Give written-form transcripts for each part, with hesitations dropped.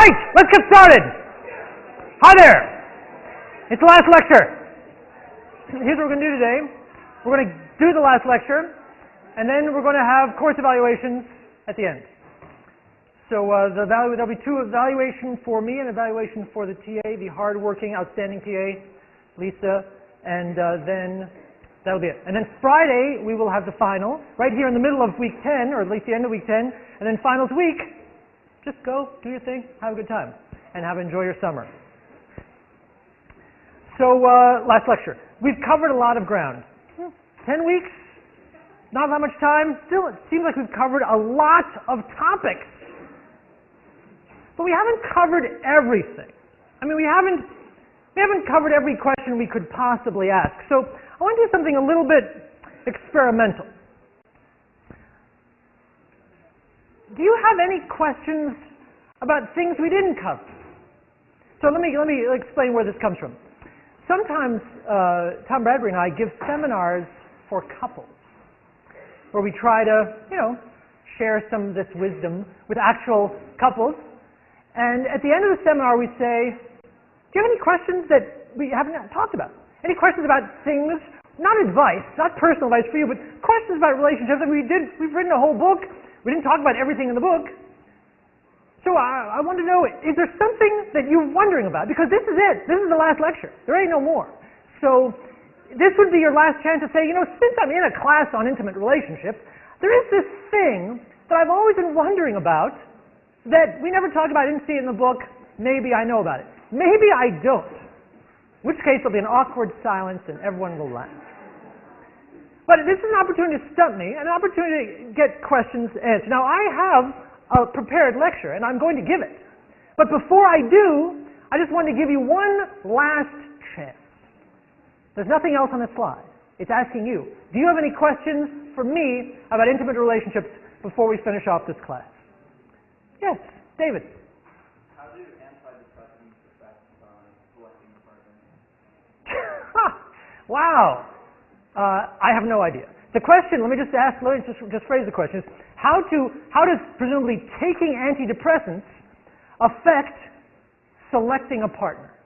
right, let's get started. Hi there. It's the last lecture. Here's what we're going to do today. We're going to do the last lecture, and then we're going to have course evaluations at the end. So there'll be two evaluations for me and evaluation for the TA, the hard-working, outstanding TA, Lisa, and then that'll be it. And then Friday, we will have the final, right here in the middle of week 10, or at least the end of week 10, and then finals week. Just go, do your thing, have a good time, and enjoy your summer. So, last lecture. We've covered a lot of ground. 10 weeks, not that much time. Still, it seems like we've covered a lot of topics. But we haven't covered everything. I mean, we haven't covered every question we could possibly ask. So, I want to do something a little bit experimental. Do you have any questions about things we didn't cover? So let me explain where this comes from. Sometimes Tom Bradbury and I give seminars for couples where we try to, share some of this wisdom with actual couples. And at the end of the seminar we say, do you have any questions that we haven't talked about? Any questions about things, not advice, not personal advice for you, but questions about relationships that we've written a whole book. We didn't talk about everything in the book. So I want to know, is there something that you're wondering about? Because this is it. This is the last lecture. There ain't no more. So this would be your last chance to say, since I'm in a class on intimate relationships, there is this thing that I've always been wondering about that we never talked about, didn't see it in the book. Maybe I know about it. Maybe I don't. In which case there'll be an awkward silence and everyone will laugh. But this is an opportunity to stump me, an opportunity to get questions answered. Now, I have a prepared lecture, and I'm going to give it. But before I do, I just want to give you one last chance. There's nothing else on the slide. It's asking you, do you have any questions for me about intimate relationships before we finish off this class? Yes, David. How do antidepressants affect selecting a partner? Wow. I have no idea. The question, let me just phrase the question, is how does presumably taking antidepressants affect selecting a partner?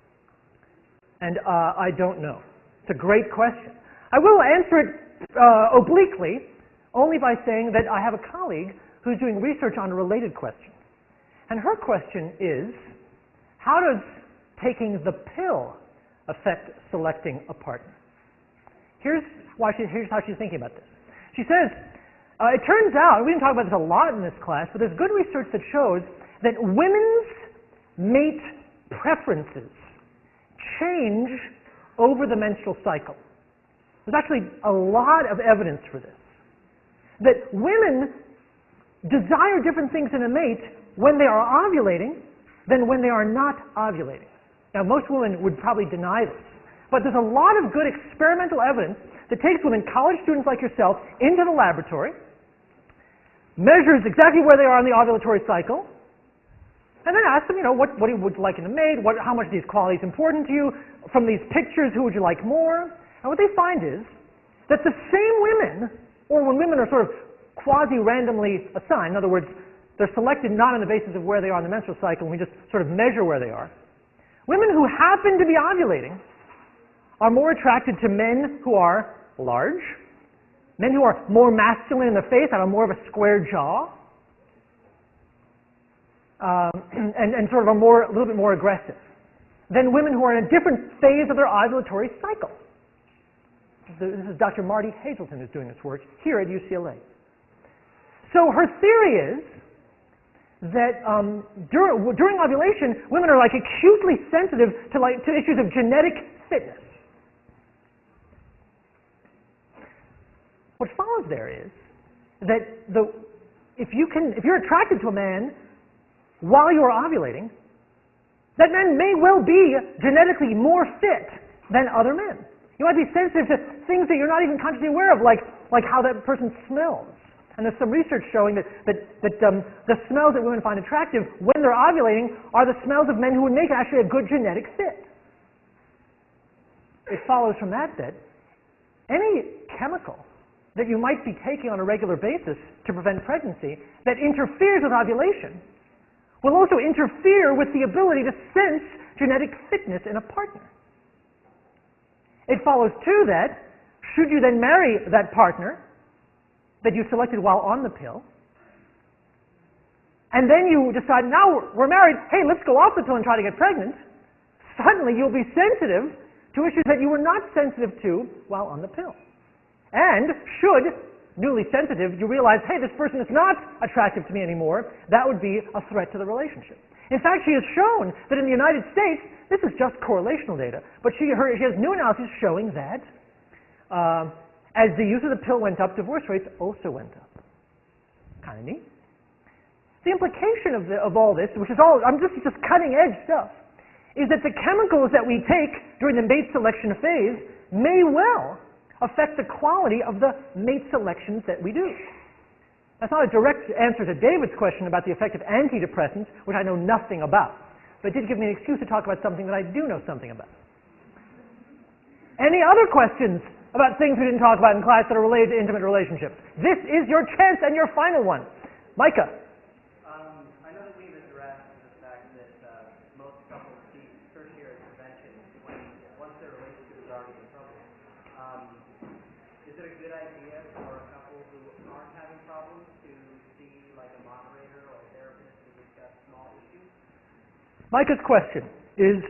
And I don't know. It's a great question. I will answer it obliquely, only by saying that I have a colleague who's doing research on a related question. And her question is, how does taking the pill affect selecting a partner? Here's how she's thinking about this. She says, it turns out, we didn't talk about this a lot in this class, but there's good research that shows that women's mate preferences change over the menstrual cycle. There's actually a lot of evidence for this. That women desire different things in a mate when they are ovulating than when they are not ovulating. Now, most women would probably deny this. But there's a lot of good experimental evidence that takes women, college students like yourself, into the laboratory, measures exactly where they are in the ovulatory cycle, and then asks them, what would you like in a mate? How much are these qualities important to you? From these pictures, who would you like more? And what they find is that the same women, or when women are sort of quasi-randomly assigned, in other words, they're selected not on the basis of where they are in the menstrual cycle, and we just sort of measure where they are. Women who happen to be ovulating are more attracted to men who are large, men who are more masculine in the face, have more of a square jaw, and sort of a little bit more aggressive, than women who are in a different phase of their ovulatory cycle. This is Dr. Marty Hazelton who's doing this work here at UCLA. So her theory is that during ovulation, women are acutely sensitive to issues of genetic fitness. What follows there is that if you're attracted to a man while you're ovulating, that man may well be genetically more fit than other men. You might be sensitive to things that you're not even consciously aware of, like how that person smells. And there's some research showing that the smells that women find attractive when they're ovulating are the smells of men who would make actually a good genetic fit. It follows from that any chemical that you might be taking on a regular basis to prevent pregnancy that interferes with ovulation will also interfere with the ability to sense genetic fitness in a partner. It follows too that, should you then marry that partner that you selected while on the pill, and then you decide, now we're married, hey, let's go off the pill and try to get pregnant, suddenly you'll be sensitive to issues that you were not sensitive to while on the pill. And should, newly sensitive, you realize, hey, this person is not attractive to me anymore, that would be a threat to the relationship. In fact, she has shown that in the United States, this is just correlational data, but she has new analysis showing that as the use of the pill went up, divorce rates also went up. Kind of neat. The implication of all this, which is all, this is just cutting edge stuff, is that the chemicals that we take during the mate selection phase may well affect the quality of the mate selections that we do. That's not a direct answer to David's question about the effect of antidepressants, which I know nothing about, but it did give me an excuse to talk about something that I do know something about. Any other questions about things we didn't talk about in class that are related to intimate relationships? This is your chance and your final one. Micah. I know that we've addressed the fact that most couples seek tertiary prevention once their relationship is already in trouble. Is it a good idea for a couple who aren't having problems to see like a moderator or a therapist to discuss small issues? Micah's question is,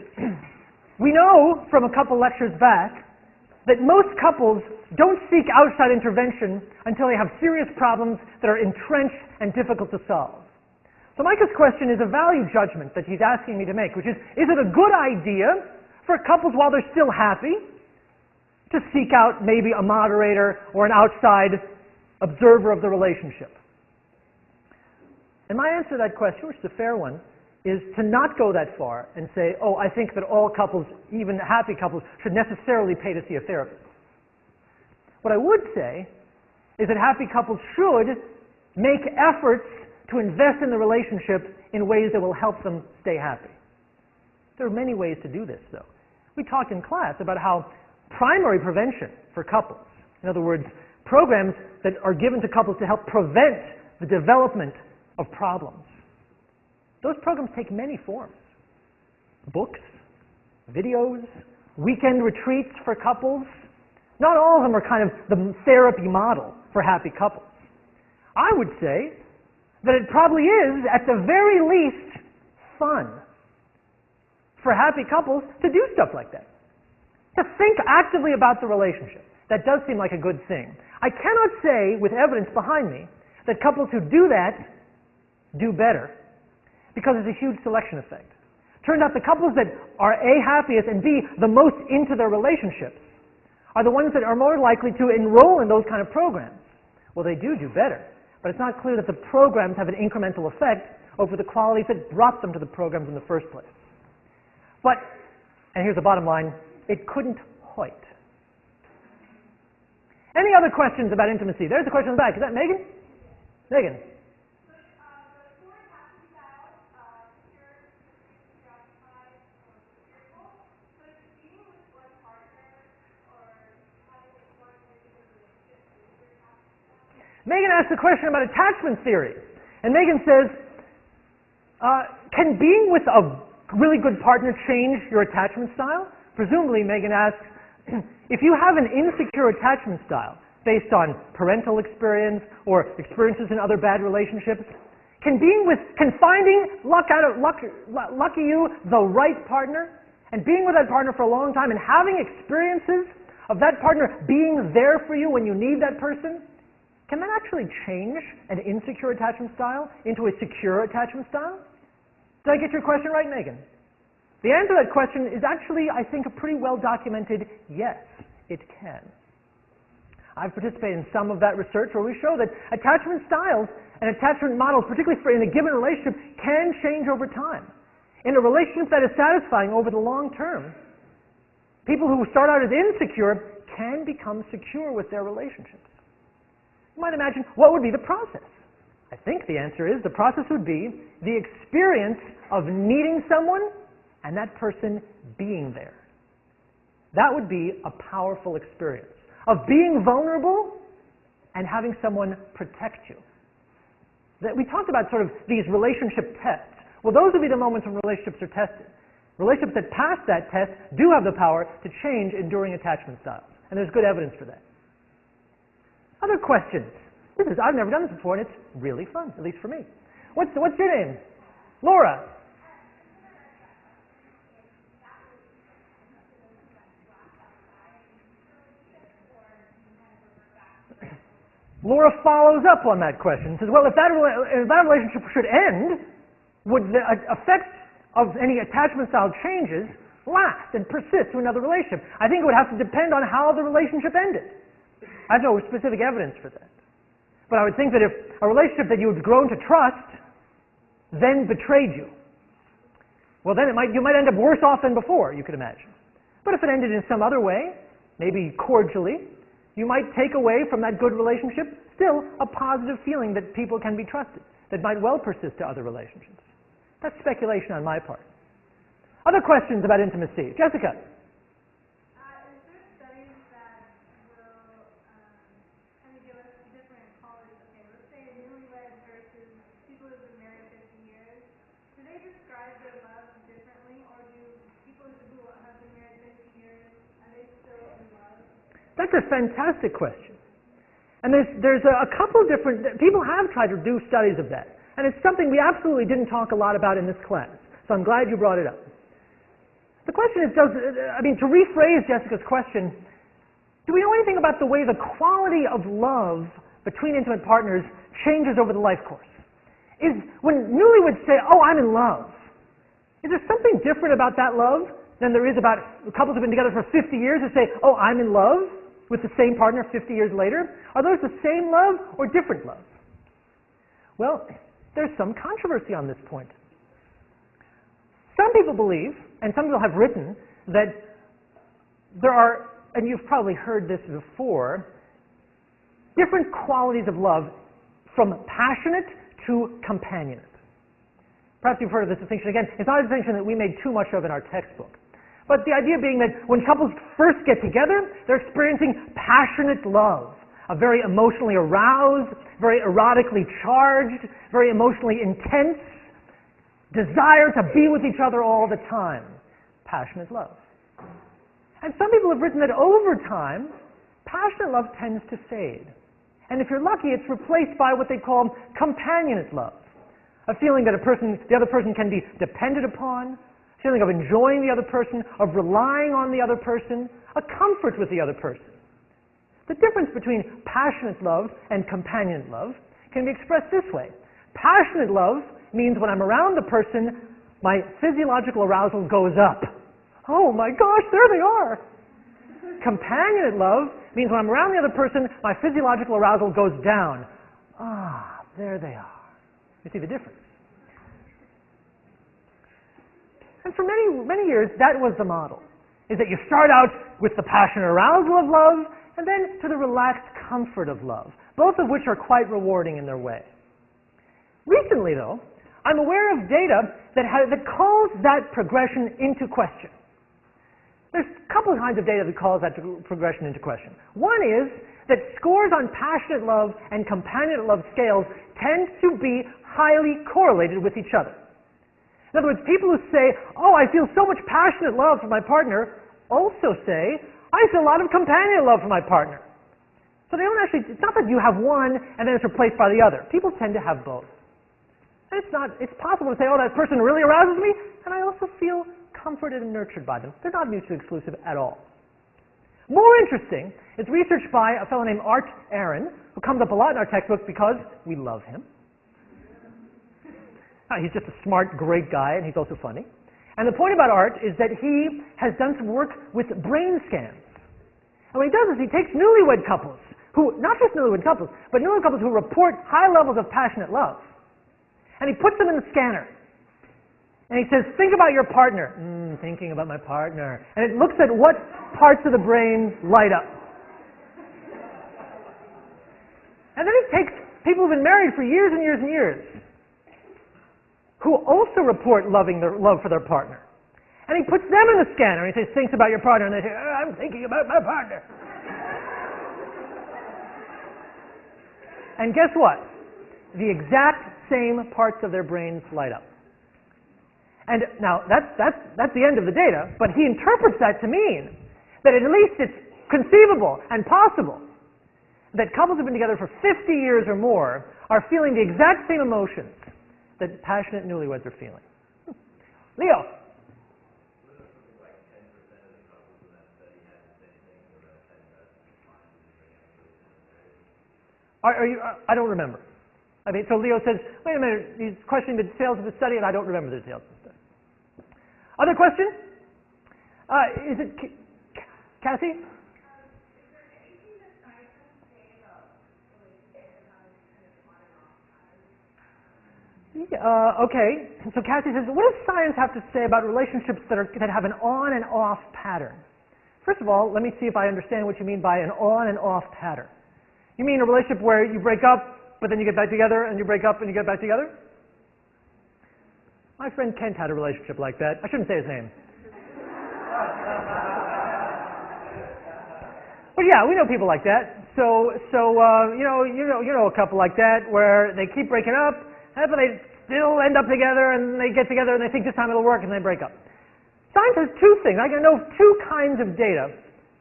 we know from a couple lectures back that most couples don't seek outside intervention until they have serious problems that are entrenched and difficult to solve. So Micah's question is a value judgment that he's asking me to make, which is it a good idea for couples while they're still happy to seek out maybe a moderator or an outside observer of the relationship? And my answer to that question, which is a fair one, is to not go that far and say, oh, I think that all couples, even happy couples, should necessarily pay to see a therapist. What I would say is that happy couples should make efforts to invest in the relationship in ways that will help them stay happy. There are many ways to do this, though. We talked in class about how primary prevention for couples, in other words, programs that are given to couples to help prevent the development of problems, those programs take many forms. Books, videos, weekend retreats for couples. Not all of them are kind of the therapy model for happy couples. I would say that it probably is, at the very least, fun for happy couples to do stuff like that. To think actively about the relationship. That does seem like a good thing. I cannot say, with evidence behind me, that couples who do that do better, because there's a huge selection effect. Turns out the couples that are A, happiest, and B, the most into their relationships are the ones that are more likely to enroll in those kind of programs. Well, they do better, but it's not clear that the programs have an incremental effect over the qualities that brought them to the programs in the first place. But, and here's the bottom line, it couldn't hurt. Any other questions about intimacy? There's a question in the back. Is that Megan? Megan. Megan asked a question about attachment theory. And Megan says, can being with a really good partner change your attachment style? Presumably, Megan asks, if you have an insecure attachment style based on parental experience or experiences in other bad relationships, can finding lucky you, the right partner, and being with that partner for a long time and having experiences of that partner being there for you when you need that person, can that actually change an insecure attachment style into a secure attachment style? Did I get your question right, Megan? The answer to that question is actually, I think, a pretty well-documented yes, it can. I've participated in some of that research where we show that attachment styles and attachment models, particularly in a given relationship, can change over time. In a relationship that is satisfying over the long term, people who start out as insecure can become secure with their relationships. You might imagine, what would be the process? I think the answer is the process would be the experience of needing someone and that person being there. That would be a powerful experience of being vulnerable and having someone protect you. That we talked about sort of these relationship tests Well, those would be the moments when relationships are tested. Relationships that pass that test do have the power to change enduring attachment styles, and there's good evidence for that. Other questions? I've never done this before, and it's really fun, at least for me. What's your name? Laura. Laura follows up on that question and says, well, if that relationship should end, would the effects of any attachment style changes last and persist to another relationship? I think it would have to depend on how the relationship ended. I have no specific evidence for that. But I would think that if a relationship that you had grown to trust then betrayed you, well, then you might end up worse off than before, you could imagine. But if it ended in some other way, maybe cordially, you might take away from that good relationship still a positive feeling that people can be trusted, that might well persist to other relationships. That's speculation on my part. Other questions about intimacy? Jessica? Is there studies that will kind of give us different qualities? Okay, let's say newlyweds versus people who've been married 50 years. Do they describe their love differently, or do people who have been married 50 years, are they still in love? That's a fantastic question. And there's a couple different, people have tried to do studies of that. And it's something we absolutely didn't talk a lot about in this class. So I'm glad you brought it up. The question is, to rephrase Jessica's question, do we know anything about the way the quality of love between intimate partners changes over the life course? When newlyweds say, oh, I'm in love, is there something different about that love than there is about couples who've been together for 50 years who say, oh, I'm in love with the same partner 50 years later? Are those the same love or different love? Well, there's some controversy on this point. Some people believe, and some people have written, that there are, and you've probably heard this before, different qualities of love from passionate to companionate. Perhaps you've heard of this distinction again. It's not a distinction that we made too much of in our textbook. But the idea being that when couples first get together, they're experiencing passionate love, a very emotionally aroused, very erotically charged, very emotionally intense desire to be with each other all the time. Passionate love. And some people have written that over time, passionate love tends to fade. And if you're lucky, it's replaced by what they call companionate love. A feeling that the other person can be depended upon, a feeling of enjoying the other person, of relying on the other person, a comfort with the other person. The difference between passionate love and companionate love can be expressed this way. Passionate love means when I'm around the person, my physiological arousal goes up. Oh my gosh, there they are! Companionate love means when I'm around the other person, my physiological arousal goes down. Ah, there they are. You see the difference? And for many, many years, that was the model, is that you start out with the passionate arousal of love, and then to the relaxed comfort of love, both of which are quite rewarding in their way. Recently, though, I'm aware of data that calls that progression into question. There's a couple of kinds of data that calls that progression into question. One is that scores on passionate love and companionate love scales tend to be highly correlated with each other. In other words, people who say, oh, I feel so much passionate love for my partner, also say, I feel a lot of companionate love for my partner. So they don't actually, it's not that you have one and then it's replaced by the other. People tend to have both. And it's possible to say, oh, that person really arouses me, and I also feel comforted and nurtured by them. They're not mutually exclusive at all. More interesting is research by a fellow named Art Aaron, who comes up a lot in our textbook because we love him. He's just a smart, great guy, and he's also funny. And the point about Art is that he has done some work with brain scans. And what he does is he takes newlywed couples, not just newlywed couples, but newlywed couples who report high levels of passionate love, and he puts them in the scanner. And he says, think about your partner. Thinking about my partner. And it looks at what parts of the brain light up. And then he takes people who've been married for years and years and years, who also report love for their partner. And he puts them in the scanner, and he says, thinks about your partner, and they say, I'm thinking about my partner. And guess what? The exact same parts of their brains light up. And now, that's the end of the data, but he interprets that to mean that at least it's conceivable and possible that couples who've been together for 50 years or more are feeling the exact same emotions that passionate newlyweds are feeling. Leo. Are you, I don't remember. I mean, so Leo says, wait a minute, he's questioning the details of the study, and I don't remember the details of the study. Other question? Is it Cassie? Okay, so Cassie says, what does science have to say about relationships that have an on and off pattern? First of all, let me see if I understand what you mean by an on and off pattern. You mean a relationship where you break up, but then you get back together, and you break up, and you get back together? My friend Kent had a relationship like that. I shouldn't say his name. But yeah, we know people like that. So you know a couple like that where they keep breaking up, but they still end up together, and they get together, and they think this time it'll work, and they break up. Science has two things. I know of two kinds of data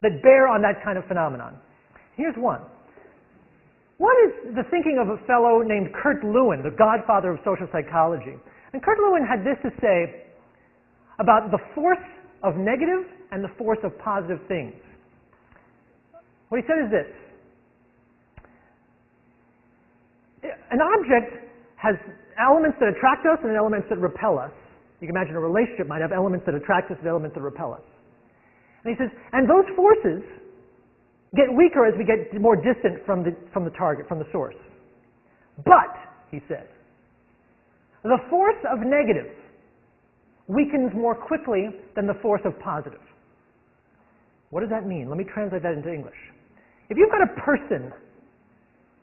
that bear on that kind of phenomenon. Here's one. One is the thinking of a fellow named Kurt Lewin, the godfather of social psychology. And Kurt Lewin had this to say about the force of negative and the force of positive things. What he said is this. An object has elements that attract us and elements that repel us. You can imagine a relationship might have elements that attract us and elements that repel us. And he says, and those forces get weaker as we get more distant from the target, from the source. But, he said, the force of negative weakens more quickly than the force of positive. What does that mean? Let me translate that into English. If you've got a person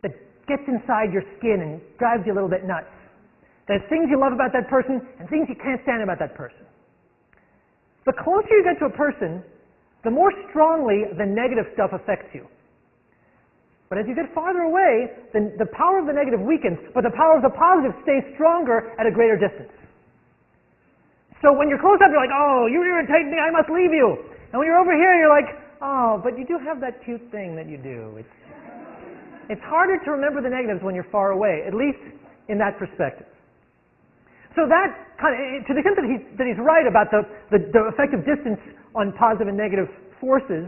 that gets inside your skin and drives you a little bit nuts, there's things you love about that person and things you can't stand about that person. The closer you get to a person, the more strongly the negative stuff affects you. But as you get farther away, then the power of the negative weakens, but the power of the positive stays stronger at a greater distance. So when you're close up, you're like, oh, you irritate me, I must leave you. And when you're over here, you're like, oh, but you do have that cute thing that you do. It's harder to remember the negatives when you're far away, at least in that perspective. So that kind of, to the extent that he's right about the effect of distance on positive and negative forces,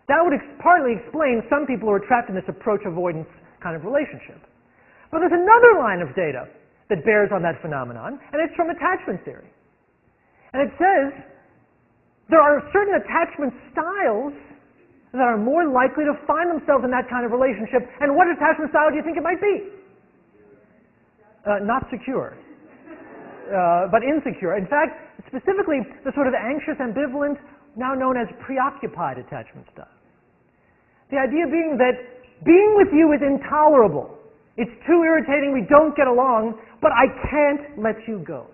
that would partly explain some people who are trapped in this approach avoidance kind of relationship. But there's another line of data that bears on that phenomenon, and it's from attachment theory. And it says there are certain attachment styles that are more likely to find themselves in that kind of relationship. And what attachment style do you think it might be? Not secure. But insecure. In fact, specifically the sort of anxious, ambivalent, now known as preoccupied attachment style. The idea being that being with you is intolerable. It's too irritating, we don't get along, but I can't let you go.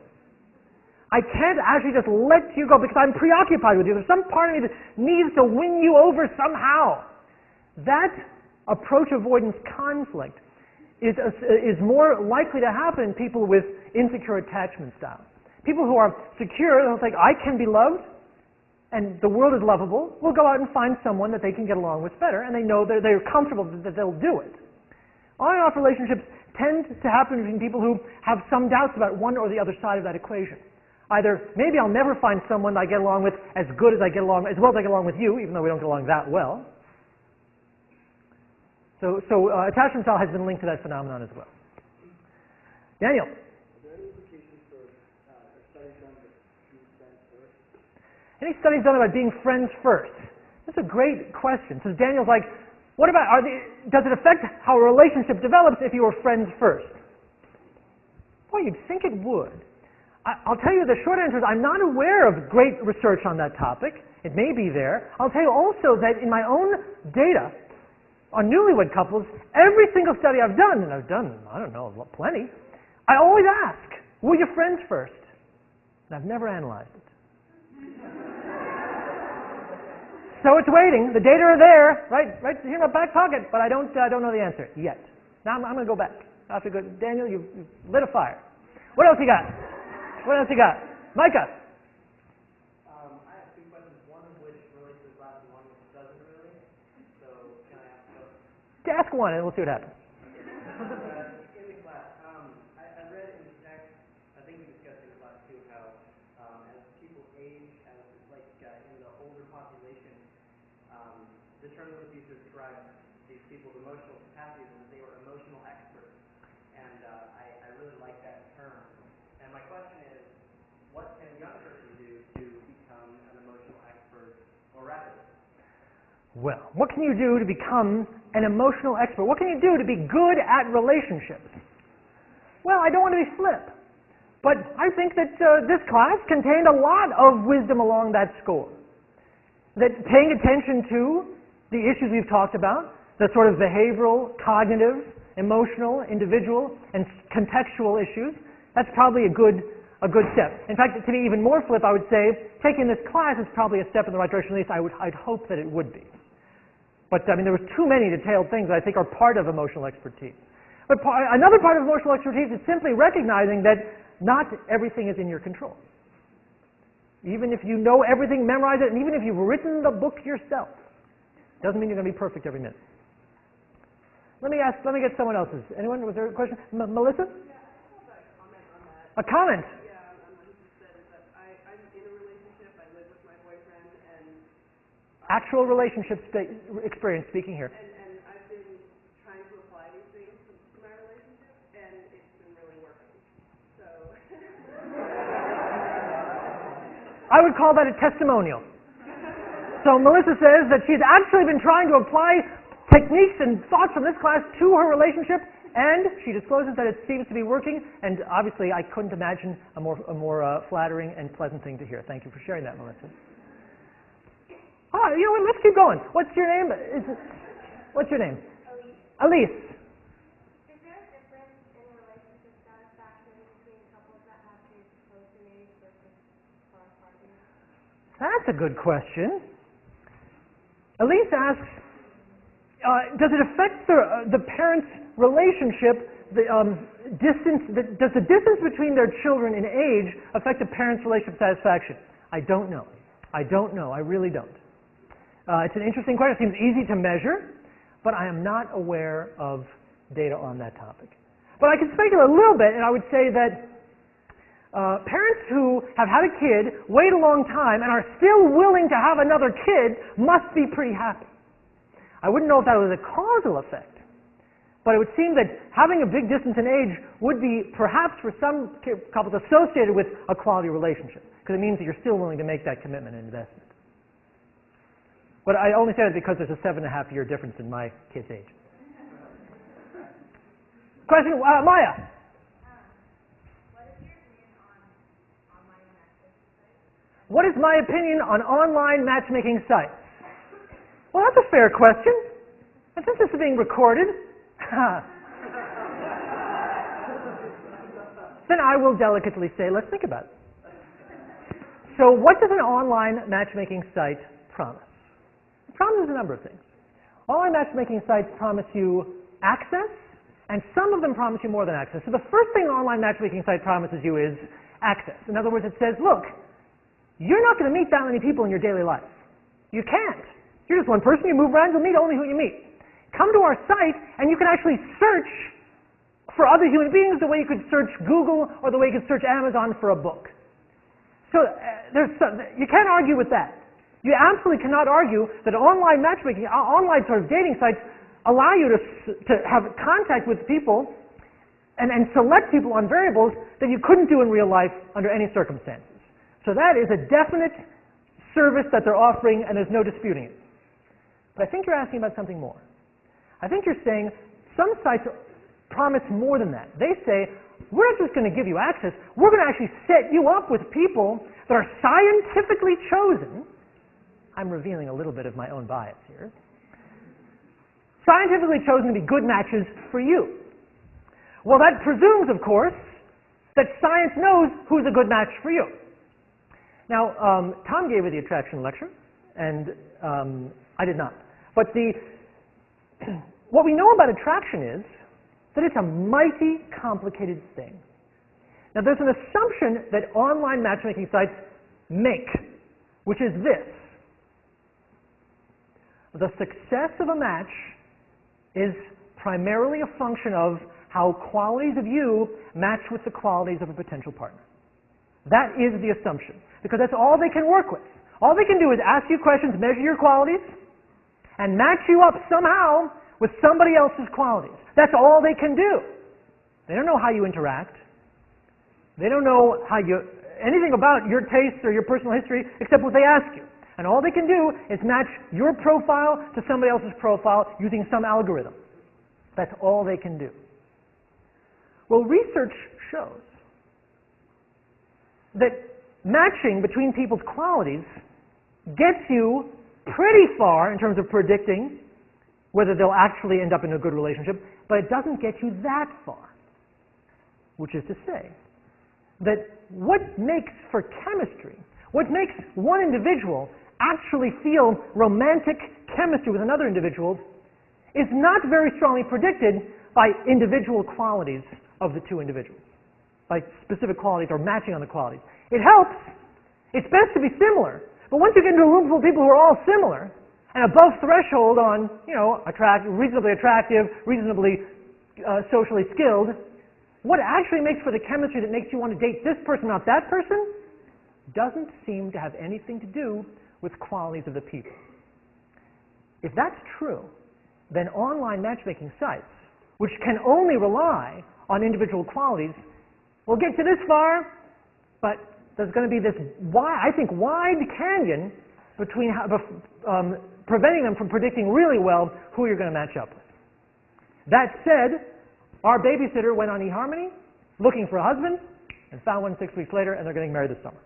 I can't actually just let you go because I'm preoccupied with you. There's some part of me that needs to win you over somehow. That approach avoidance conflict is more likely to happen in people with insecure attachment styles. People who are secure, they'll think, I can be loved, and the world is lovable, will go out and find someone that they can get along with better, and they know that they're comfortable that they'll do it. On and off relationships tend to happen between people who have some doubts about one or the other side of that equation. Either, maybe I'll never find someone that I get along with as well as I get along with you, even though we don't get along that well. So attachment style has been linked to that phenomenon as well. Daniel. Are there any implications for studies done with being friends first? Any studies done about being friends first? That's a great question. So Daniel's like, what about, does it affect how a relationship develops if you were friends first? Boy, you'd think it would. I'll tell you the short answer is I'm not aware of great research on that topic. It may be there. I'll tell you also that in my own data on newlywed couples, every single study I've done, and I've done, I don't know, plenty, I always ask, were you friends first? And I've never analyzed it. So it's waiting. The data are there, right here in my back pocket, but I don't know the answer yet. Now I'm going to go back. I have to go. Daniel, you've lit a fire. What else you got? What else you got? Micah. I have two questions, one of which relates to the last one, which doesn't really. So can I ask both? Ask one and we'll see what happens. In the class, I read in the text, I think we discussed in class too, how as people age, as in the older population, the term that was used to describe these people's emotional capacities is that they were emotional experts. And I really like that term. And my question is, what can a young person do to become an emotional expert more rapidly? Well, what can you do to become an emotional expert? What can you do to be good at relationships? Well, I don't want to be flip, but I think that this class contained a lot of wisdom along that score. That paying attention to the issues we've talked about, the sort of behavioral, cognitive, emotional, individual, and contextual issues, that's probably a good step. In fact, to be even more flip, I would say taking this class is probably a step in the right direction. At least I'd hope that it would be. But I mean, there was too many detailed things that I think are part of emotional expertise. But another part of emotional expertise is simply recognizing that not everything is in your control. Even if you know everything, memorize it, and even if you've written the book yourself, doesn't mean you're going to be perfect every minute. Let me get someone else's. Anyone? Was there a question? Melissa? Yeah, I have a comment on that. A comment? Yeah, on what he just said is that I'm in a relationship, I live with my boyfriend, and Actual relationship experience speaking here. and I've been trying to apply these things to my relationship, and it's been really working. So I would call that a testimonial. So Melissa says that she's actually been trying to apply techniques and thoughts from this class to her relationship, and she discloses that it seems to be working, and obviously I couldn't imagine a more flattering and pleasant thing to hear. Thank you for sharing that, Melissa. You know what, let's keep going. What's your name? What's your name? Elise. Elise. Is there a difference in relationship satisfaction between couples that have kids close in age versus far apart in age? That's a good question. Elise asks, does it affect the parents' relationship, does the distance between their children in age affect the parents' relationship satisfaction? I don't know. I really don't. It's an interesting question. It seems easy to measure, but I am not aware of data on that topic. But I can speculate a little bit, and I would say that parents who have had a kid, wait a long time, and are still willing to have another kid must be pretty happy. I wouldn't know if that was a causal effect, but it would seem that having a big distance in age would be perhaps for some couples associated with a quality relationship, because it means that you're still willing to make that commitment and investment. But I only say that because there's a 7.5-year difference in my kid's age. Question, Maya. What is my opinion on online matchmaking sites? Well, that's a fair question. And since this is being recorded, then I will delicately say, let's think about it. So what does an online matchmaking site promise? It promises a number of things. Online matchmaking sites promise you access, and some of them promise you more than access. So the first thing an online matchmaking site promises you is access. In other words, it says, look, you're not going to meet that many people in your daily life. You can't. You're just one person. You move around, you'll meet only who you meet. Come to our site, and you can actually search for other human beings the way you could search Google or the way you could search Amazon for a book. So you can't argue with that. You absolutely cannot argue that online matchmaking, online sort of dating sites allow you to have contact with people and select people on variables that you couldn't do in real life under any circumstances. So that is a definite service that they're offering, and there's no disputing it. But I think you're asking about something more. I think you're saying some sites promise more than that. They say, we're not just going to give you access, we're going to actually set you up with people that are scientifically chosen. I'm revealing a little bit of my own bias here. Scientifically chosen to be good matches for you. Well, that presumes, of course, that science knows who's a good match for you. Now, Tom gave you the attraction lecture, and I did not. But what we know about attraction is that it's a mighty complicated thing. Now there's an assumption that online matchmaking sites make, which is this. The success of a match is primarily a function of how qualities of you match with the qualities of a potential partner. That is the assumption, because that's all they can work with. All they can do is ask you questions, measure your qualities, and match you up somehow with somebody else's qualities. That's all they can do. They don't know how you interact. They don't know anything about your tastes or your personal history except what they ask you. And all they can do is match your profile to somebody else's profile using some algorithm. That's all they can do. Well, research shows that matching between people's qualities gets you pretty far in terms of predicting whether they'll actually end up in a good relationship, but it doesn't get you that far. Which is to say that what makes for chemistry, what makes one individual actually feel romantic chemistry with another individual is not very strongly predicted by individual qualities of the two individuals, by specific qualities or matching on the qualities. It helps. It's best to be similar. But once you get into a room full of people who are all similar and above threshold on, reasonably attractive, reasonably socially skilled, what actually makes for the chemistry that makes you want to date this person, not that person, doesn't seem to have anything to do with qualities of the people. If that's true, then online matchmaking sites, which can only rely on individual qualities, will get you this far, but there's going to be this, wide canyon between preventing them from predicting really well who you're going to match up with. That said, our babysitter went on eHarmony looking for a husband and found one 6 weeks later, and they're getting married this summer.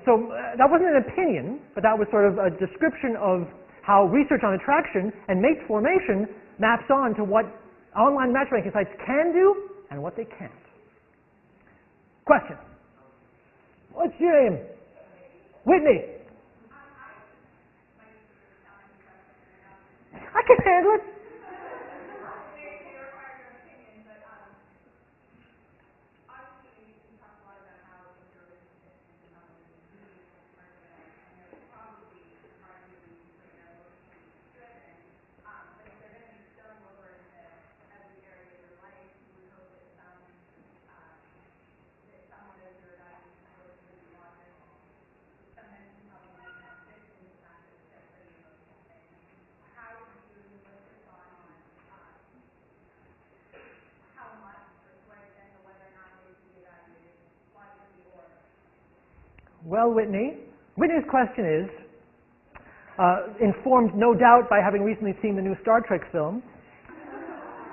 So that wasn't an opinion, but that was sort of a description of how research on attraction and mate formation maps on to what online matchmaking sites can do and what they can't. Question. What's your name? Whitney. I can handle it. Well, Whitney's question is, informed no doubt by having recently seen the new Star Trek film,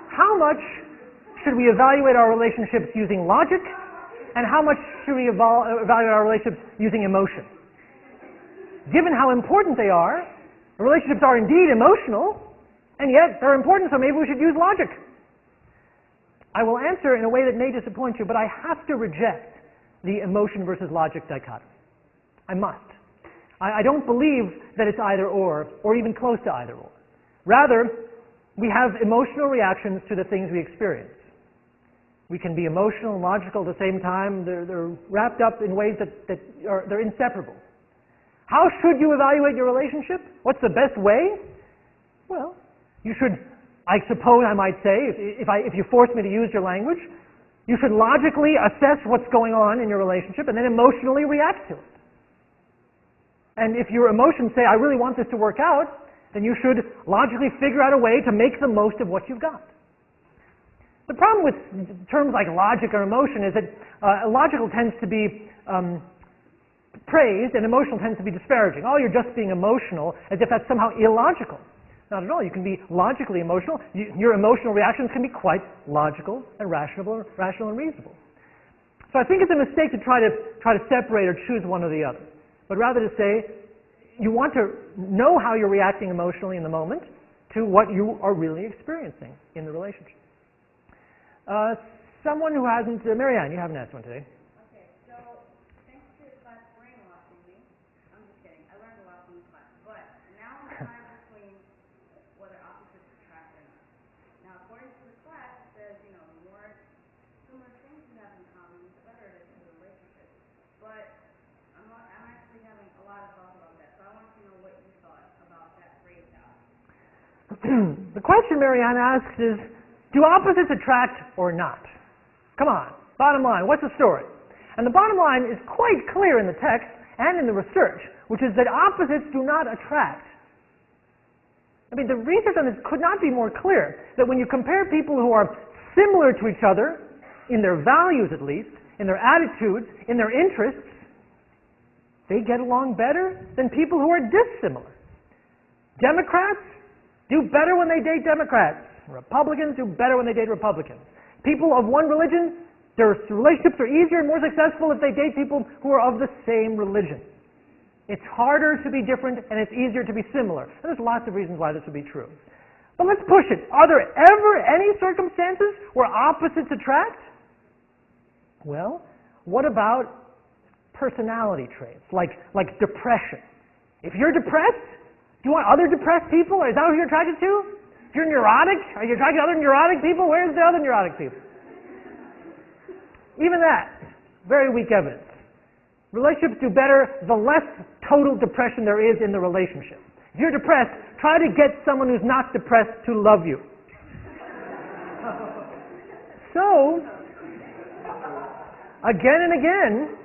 how much should we evaluate our relationships using logic, and how much should we evaluate our relationships using emotion? Given how important they are, relationships are indeed emotional, and yet they're important, so maybe we should use logic. I will answer in a way that may disappoint you, but I have to reject the emotion versus logic dichotomy. I must. I don't believe that it's either or even close to either or. Rather, we have emotional reactions to the things we experience. We can be emotional and logical at the same time. They're wrapped up in ways that they're inseparable. How should you evaluate your relationship? What's the best way? Well, you should, I suppose I might say, if you force me to use your language, you should logically assess what's going on in your relationship and then emotionally react to it. And if your emotions say, I really want this to work out, then you should logically figure out a way to make the most of what you've got. The problem with terms like logic or emotion is that logical tends to be praised and emotional tends to be disparaging. Oh, you're just being emotional, as if that's somehow illogical. Not at all. You can be logically emotional. Your emotional reactions can be quite logical and rational and reasonable. So I think it's a mistake to try to separate or choose one or the other, but rather to say you want to know how you're reacting emotionally in the moment to what you are really experiencing in the relationship. Someone who hasn't, Marianne, you haven't asked one today. Okay, so thanks to class brainwashing me, I'm just kidding, I learned a lot from the class, but now I'm trying between whether opposites attract or not. Now, according to the class, it says, the more the question Marianne asks is, do opposites attract or not? Come on, bottom line, what's the story? And the bottom line is quite clear in the text and in the research, which is that opposites do not attract. I mean, the research on this could not be more clear, that when you compare people who are similar to each other, in their values at least, in their attitudes, in their interests, they get along better than people who are dissimilar. Democrats do better when they date Democrats. Republicans do better when they date Republicans. People of one religion, their relationships are easier and more successful if they date people who are of the same religion. It's harder to be different and it's easier to be similar. And there's lots of reasons why this would be true. But let's push it. Are there ever any circumstances where opposites attract? Well, what about personality traits, like depression? If you're depressed, do you want other depressed people? Is that who you're attracted to? If you're neurotic, are you attracted to other neurotic people? Where's the other neurotic people? Even that, very weak evidence. Relationships do better the less total depression there is in the relationship. If you're depressed, try to get someone who's not depressed to love you. So, again and again,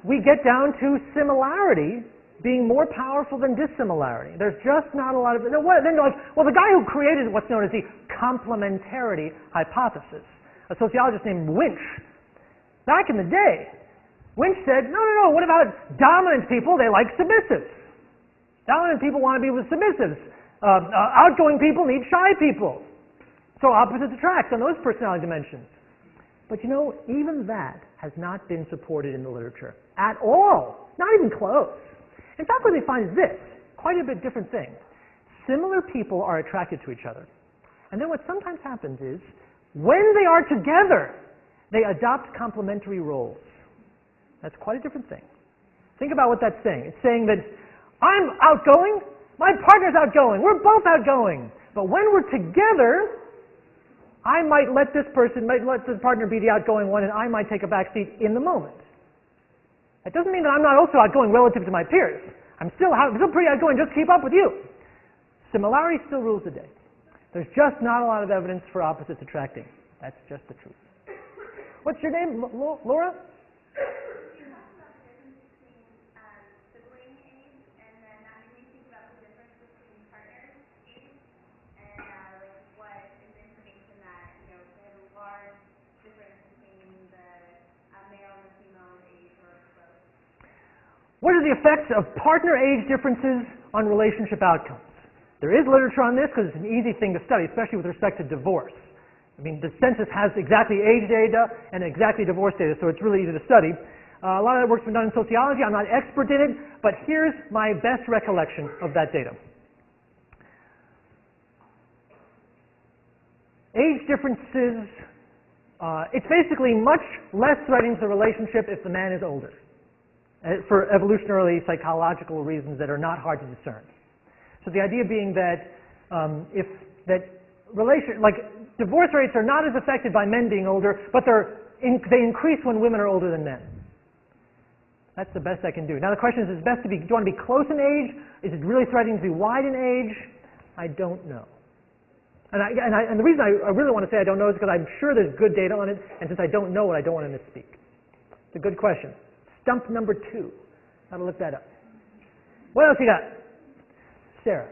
we get down to similarity being more powerful than dissimilarity. There's just not a lot of... Then like, well, the guy who created what's known as the complementarity hypothesis, a sociologist named Winch, back in the day, Winch said, no, what about dominant people? They like submissives. Dominant people want to be with submissives. Outgoing people need shy people. So opposites attract on those personality dimensions. But you know, even that has not been supported in the literature at all. Not even close. In fact, what they find is this, quite a bit different thing. Similar people are attracted to each other. And then what sometimes happens is, when they are together, they adopt complementary roles. That's quite a different thing. Think about what that's saying. It's saying that I'm outgoing, my partner's outgoing, we're both outgoing. But when we're together, I might let this partner be the outgoing one, and I might take a back seat in the moment. That doesn't mean that I'm not also outgoing relative to my peers. I'm still pretty outgoing, just keep up with you. Similarity still rules the day. There's just not a lot of evidence for opposites attracting. That's just the truth. What's your name, Laura? What are the effects of partner age differences on relationship outcomes? There is literature on this because it's an easy thing to study, especially with respect to divorce. I mean, the census has exactly age data and exactly divorce data, so it's really easy to study. A lot of that work's been done in sociology. I'm not expert in it, but here's my best recollection of that data. Age differences, it's basically much less threatening to the relationship if the man is older, for evolutionarily psychological reasons that are not hard to discern. So the idea being that divorce rates are not as affected by men being older, but they increase when women are older than men. That's the best I can do. Now the question is it best to be, do you want to be close in age? Is it really threatening to be wide in age? I don't know. And the reason I really want to say I don't know is because I'm sure there's good data on it, and since I don't know it, I don't want to misspeak. It's a good question. Stump number 2. Gotta look that up. What else you got? Sarah.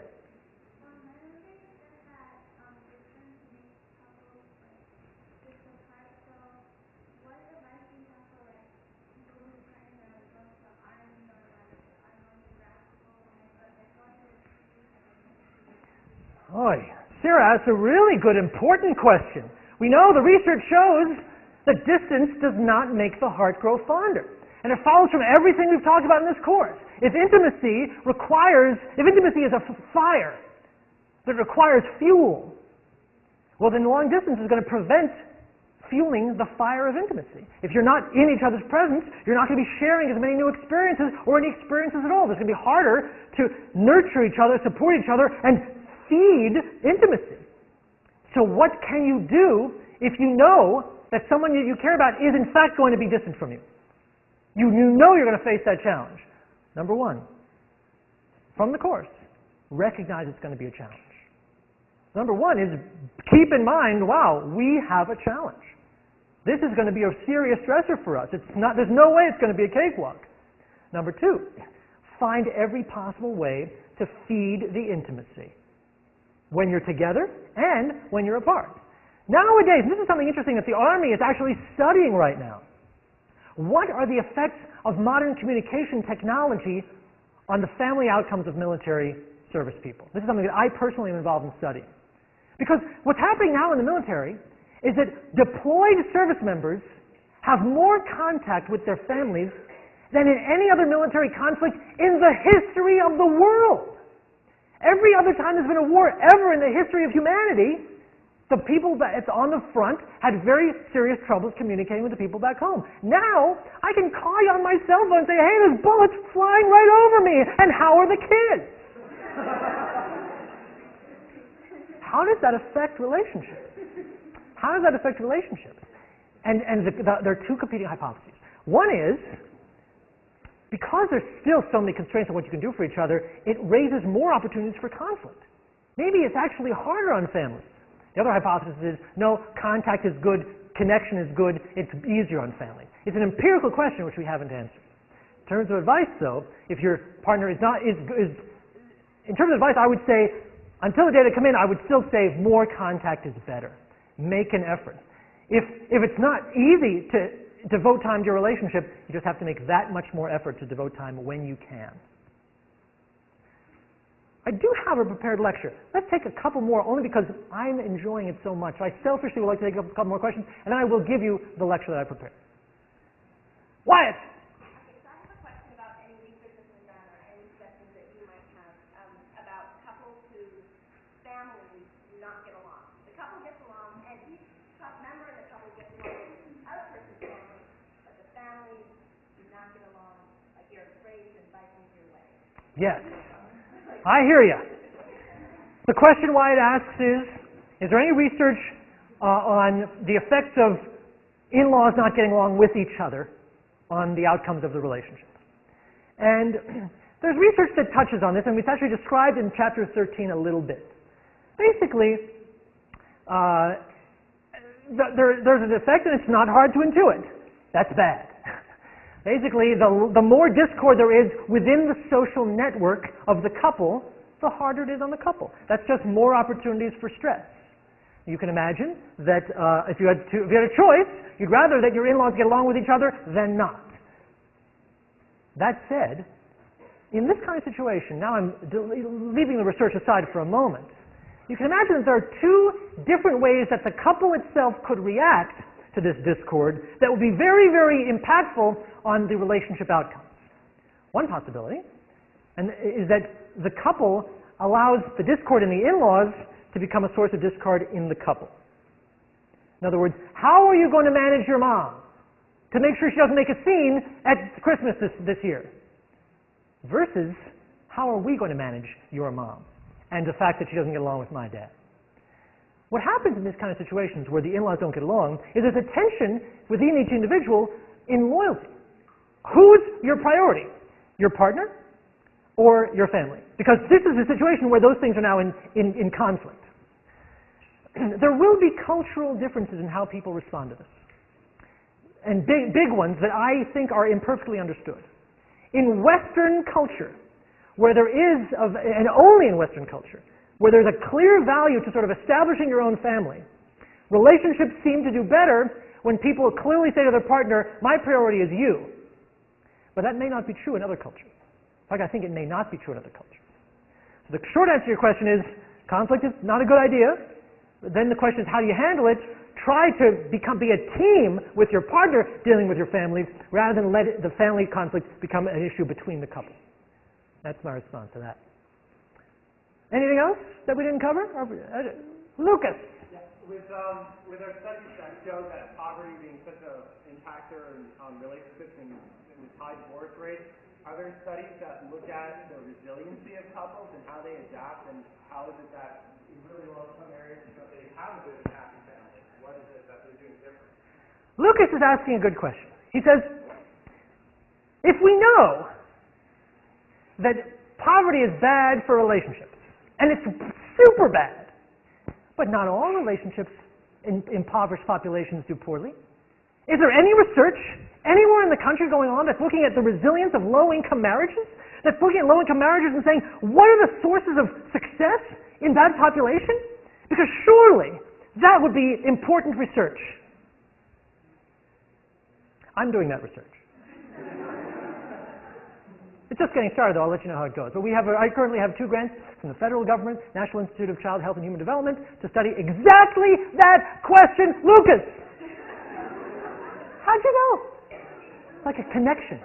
Oy, Sarah, that's a really good, important question. We know the research shows that distance does not make the heart grow fonder. And it follows from everything we've talked about in this course. If intimacy is a fire that requires fuel, well then long distance is going to prevent fueling the fire of intimacy. If you're not in each other's presence, you're not going to be sharing as many new experiences or any experiences at all. It's going to be harder to nurture each other, support each other, and feed intimacy. So what can you do if you know that someone that you care about is in fact going to be distant from you? You know you're going to face that challenge. Number 1, from the course, recognize it's going to be a challenge. Number one is keep in mind, wow, we have a challenge. This is going to be a serious stressor for us. There's no way it's going to be a cakewalk. Number two, find every possible way to feed the intimacy when you're together and when you're apart. Nowadays, this is something interesting that the Army is actually studying right now. What are the effects of modern communication technology on the family outcomes of military service people? This is something that I personally am involved in studying. Because what's happening now in the military is that deployed service members have more contact with their families than in any other military conflict in the history of the world. Every other time there's been a war ever in the history of humanity, the people that's on the front had very serious troubles communicating with the people back home. Now, I can call you on my cell phone and say, hey, there's bullets flying right over me, and how are the kids? How does that affect relationships? How does that affect relationships? And there are two competing hypotheses. One is, because there's still so many constraints on what you can do for each other, it raises more opportunities for conflict. Maybe it's actually harder on families. The other hypothesis is, no, contact is good, connection is good, it's easier on families. It's an empirical question which we haven't answered. In terms of advice, though, if your partner in terms of advice, I would say, until the day they come in, I would still say more contact is better. Make an effort. If it's not easy to devote time to your relationship, you just have to make that much more effort to devote time when you can. I do have a prepared lecture. Let's take a couple more, only because I'm enjoying it so much. I selfishly would like to take a couple more questions, and then I will give you the lecture that I prepared. Wyatt! Okay, so I have a question about any research that's been done or any suggestions that you might have about couples whose families do not get along. The couple gets along, and each member of the couple gets along with the other person's family, but the families do not get along, like you're afraid to invite them to your wedding. Yes. I hear you. The question Wyatt asks is there any research on the effects of in-laws not getting along with each other on the outcomes of the relationship? And there's research that touches on this, and it's actually described in chapter 13 a little bit. Basically, there's an effect, and it's not hard to intuit. That's bad. Basically, the more discord there is within the social network of the couple, the harder it is on the couple. That's just more opportunities for stress. You can imagine that if you had a choice, you'd rather that your in-laws get along with each other than not. That said, in this kind of situation, now I'm leaving the research aside for a moment, you can imagine that there are two different ways that the couple itself could react to this discord that will be very, very impactful on the relationship outcomes. One possibility is that the couple allows the discord in the in-laws to become a source of discord in the couple. In other words, how are you going to manage your mom to make sure she doesn't make a scene at Christmas this year? Versus, how are we going to manage your mom and the fact that she doesn't get along with my dad? What happens in this kind of situations where the in-laws don't get along is there's a tension within each individual in loyalty. Who's your priority? Your partner or your family? Because this is a situation where those things are now in conflict. There will be cultural differences in how people respond to this. And big ones that I think are imperfectly understood. In Western culture, where there is, and only in Western culture, where there's a clear value to sort of establishing your own family, relationships seem to do better when people clearly say to their partner, my priority is you. But that may not be true in other cultures. In fact, I think it may not be true in other cultures. So the short answer to your question is, conflict is not a good idea. Then the question is, how do you handle it? Try to be a team with your partner dealing with your family, rather than let the family conflict become an issue between the couple. That's my response to that. Anything else that we didn't cover? Lucas. Yeah, with our studies that show that poverty being such an impactor on relationships and with high divorce rates, are there studies that look at the resiliency of couples and how they adapt, and how is it that in really well some areas they have a good and happy family? What is it that they're doing different? Lucas is asking a good question. He says, if we know that poverty is bad for relationships, and it's super bad, But not all relationships in impoverished populations do poorly. Is there any research anywhere in the country going on that's looking at the resilience of low-income marriages? That's looking at low-income marriages and saying, what are the sources of success in that population? Because surely that would be important research. I'm doing that research. It's just getting started, though. I'll let you know how it goes. But I currently have 2 grants from the federal government, National Institute of Child Health and Human Development, to study exactly that question. Lucas! How'd you know? It's like a connection.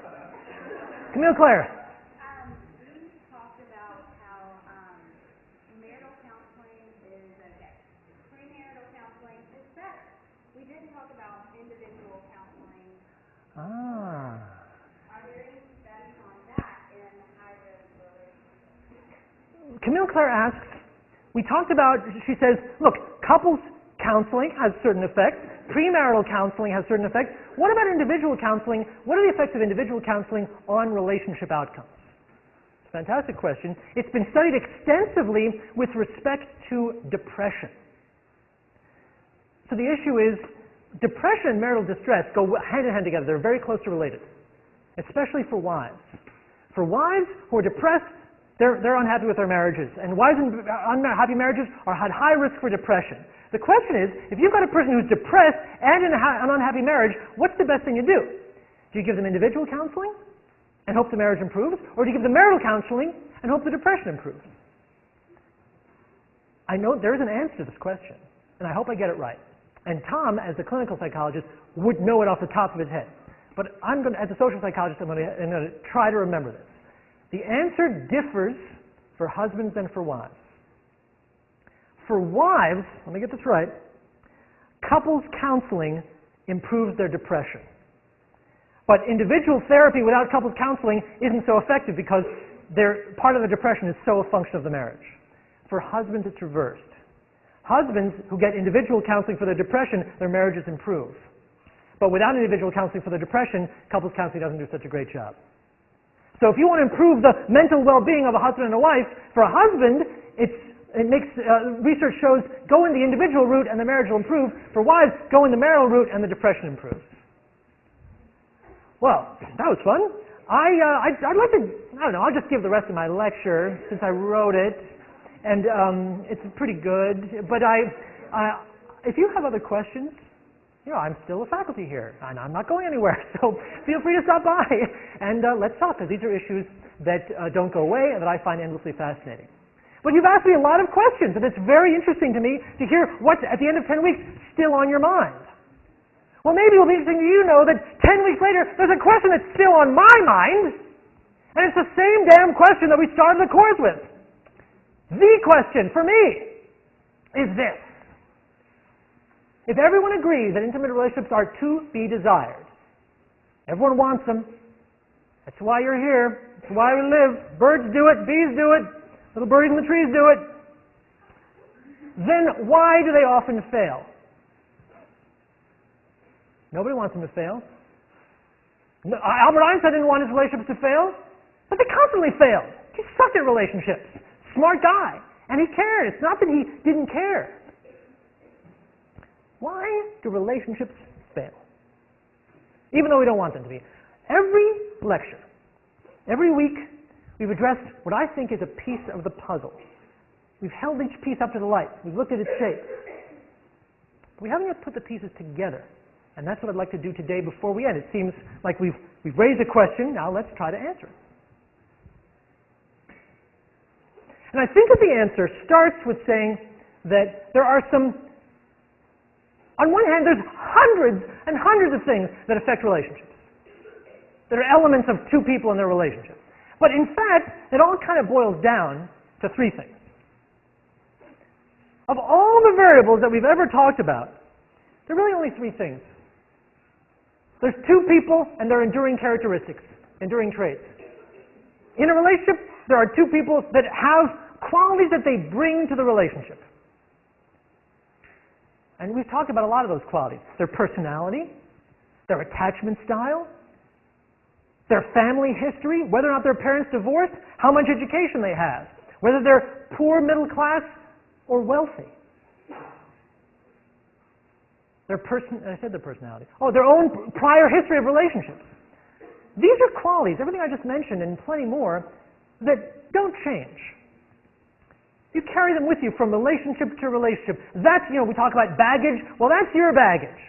Camille Claire. We talked about how marital counseling is okay. Premarital counseling is better. We didn't talk about individual counseling. Ah. Are there any studies on that in high-risk relationships? Camille Claire asks, we talked about, she says, look, couples counseling has certain effects. Premarital counseling has certain effects. What about individual counseling? What are the effects of individual counseling on relationship outcomes? It's a fantastic question. It's been studied extensively with respect to depression. So the issue is, depression and marital distress go hand in hand together. They're very closely related, especially for wives. For wives who are depressed, they're unhappy with their marriages. And wives in unhappy marriages are at high risk for depression. The question is, if you've got a person who's depressed and in an unhappy marriage, what's the best thing to do? Do you give them individual counseling and hope the marriage improves? Or do you give them marital counseling and hope the depression improves? I know there is an answer to this question, and I hope I get it right. And Tom, as a clinical psychologist, would know it off the top of his head. But as a social psychologist, I'm going to try to remember this. The answer differs for husbands and for wives. For wives, let me get this right, couples counseling improves their depression. But individual therapy without couples counseling isn't so effective because part of the depression is so a function of the marriage. For husbands, it's reversed. Husbands who get individual counseling for their depression, their marriages improve. But without individual counseling for their depression, couples counseling doesn't do such a great job. So if you want to improve the mental well-being of a husband and a wife, for a husband, research shows go in the individual route and the marriage will improve. For wives, go in the marital route and the depression improves. Well, that was fun. I'd like to, I don't know, I'll just give the rest of my lecture since I wrote it. And it's pretty good. But if you have other questions, I'm still a faculty here, and I'm not going anywhere. So feel free to stop by and let's talk, because these are issues that don't go away and that I find endlessly fascinating. But you've asked me a lot of questions, and it's very interesting to me to hear what's, at the end of 10 weeks, still on your mind. Well, maybe it'll be interesting to you to know that 10 weeks later, there's a question that's still on my mind, and it's the same damn question that we started the course with. The question for me is this. If everyone agrees that intimate relationships are to be desired, everyone wants them, that's why you're here, that's why we live, birds do it, bees do it, little birdies in the trees do it, then why do they often fail? Nobody wants them to fail. No, Albert Einstein didn't want his relationships to fail, but they constantly failed. He sucked at relationships. Smart guy. And he cared. It's not that he didn't care. Why do relationships fail? Even though we don't want them to be. Every lecture, every week, we've addressed what I think is a piece of the puzzle. We've held each piece up to the light. We've looked at its shape. But we haven't yet put the pieces together. And that's what I'd like to do today before we end. It seems like we've raised a question. Now let's try to answer it. And I think that the answer starts with saying that there are some, on one hand, there's hundreds and hundreds of things that affect relationships, that are elements of two people in their relationship. But in fact, it all kind of boils down to three things. Of all the variables that we've ever talked about, there are really only three things. There's two people and their enduring characteristics, enduring traits. In a relationship, there are two people that have qualities that they bring to the relationship. And we've talked about a lot of those qualities. Their personality, their attachment style, their family history, whether or not their parents divorced, how much education they have, whether they're poor, middle class, or wealthy. I said their personality. Oh, their own prior history of relationships. These are qualities, everything I just mentioned and plenty more, that don't change. You carry them with you from relationship to relationship. That's, we talk about baggage. Well, that's your baggage.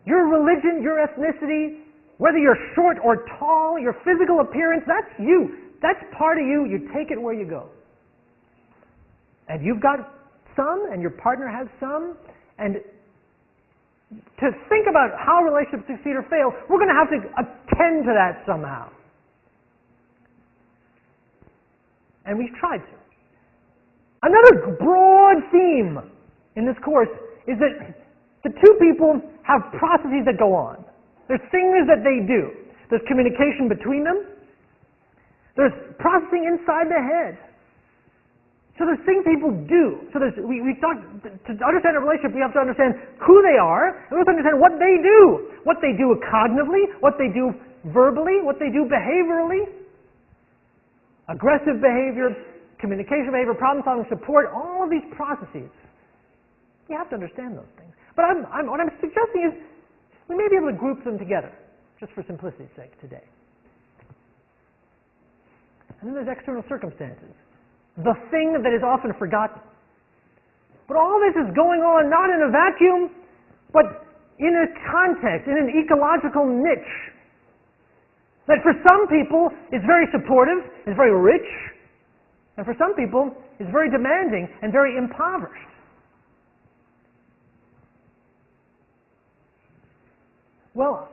Your religion, your ethnicity, whether you're short or tall, your physical appearance, that's you. That's part of you. You take it where you go. And you've got some, and your partner has some, and to think about how relationships succeed or fail, we're going to have to attend to that somehow. And we've tried to. Another broad theme in this course is that the two people have processes that go on. There's things that they do. There's communication between them. There's processing inside the head. So there's things people do. So we talked, to understand a relationship, we have to understand who they are, and we have to understand what they do. What they do cognitively, what they do verbally, what they do behaviorally. Aggressive behavior, communication behavior, problem-solving support, all of these processes. You have to understand those things. But what I'm suggesting is we may be able to group them together, just for simplicity's sake today. And then there's external circumstances. The thing that is often forgotten. But all this is going on not in a vacuum, but in a context, in an ecological niche. That for some people is very supportive, is very rich, and for some people is very demanding and very impoverished. Well,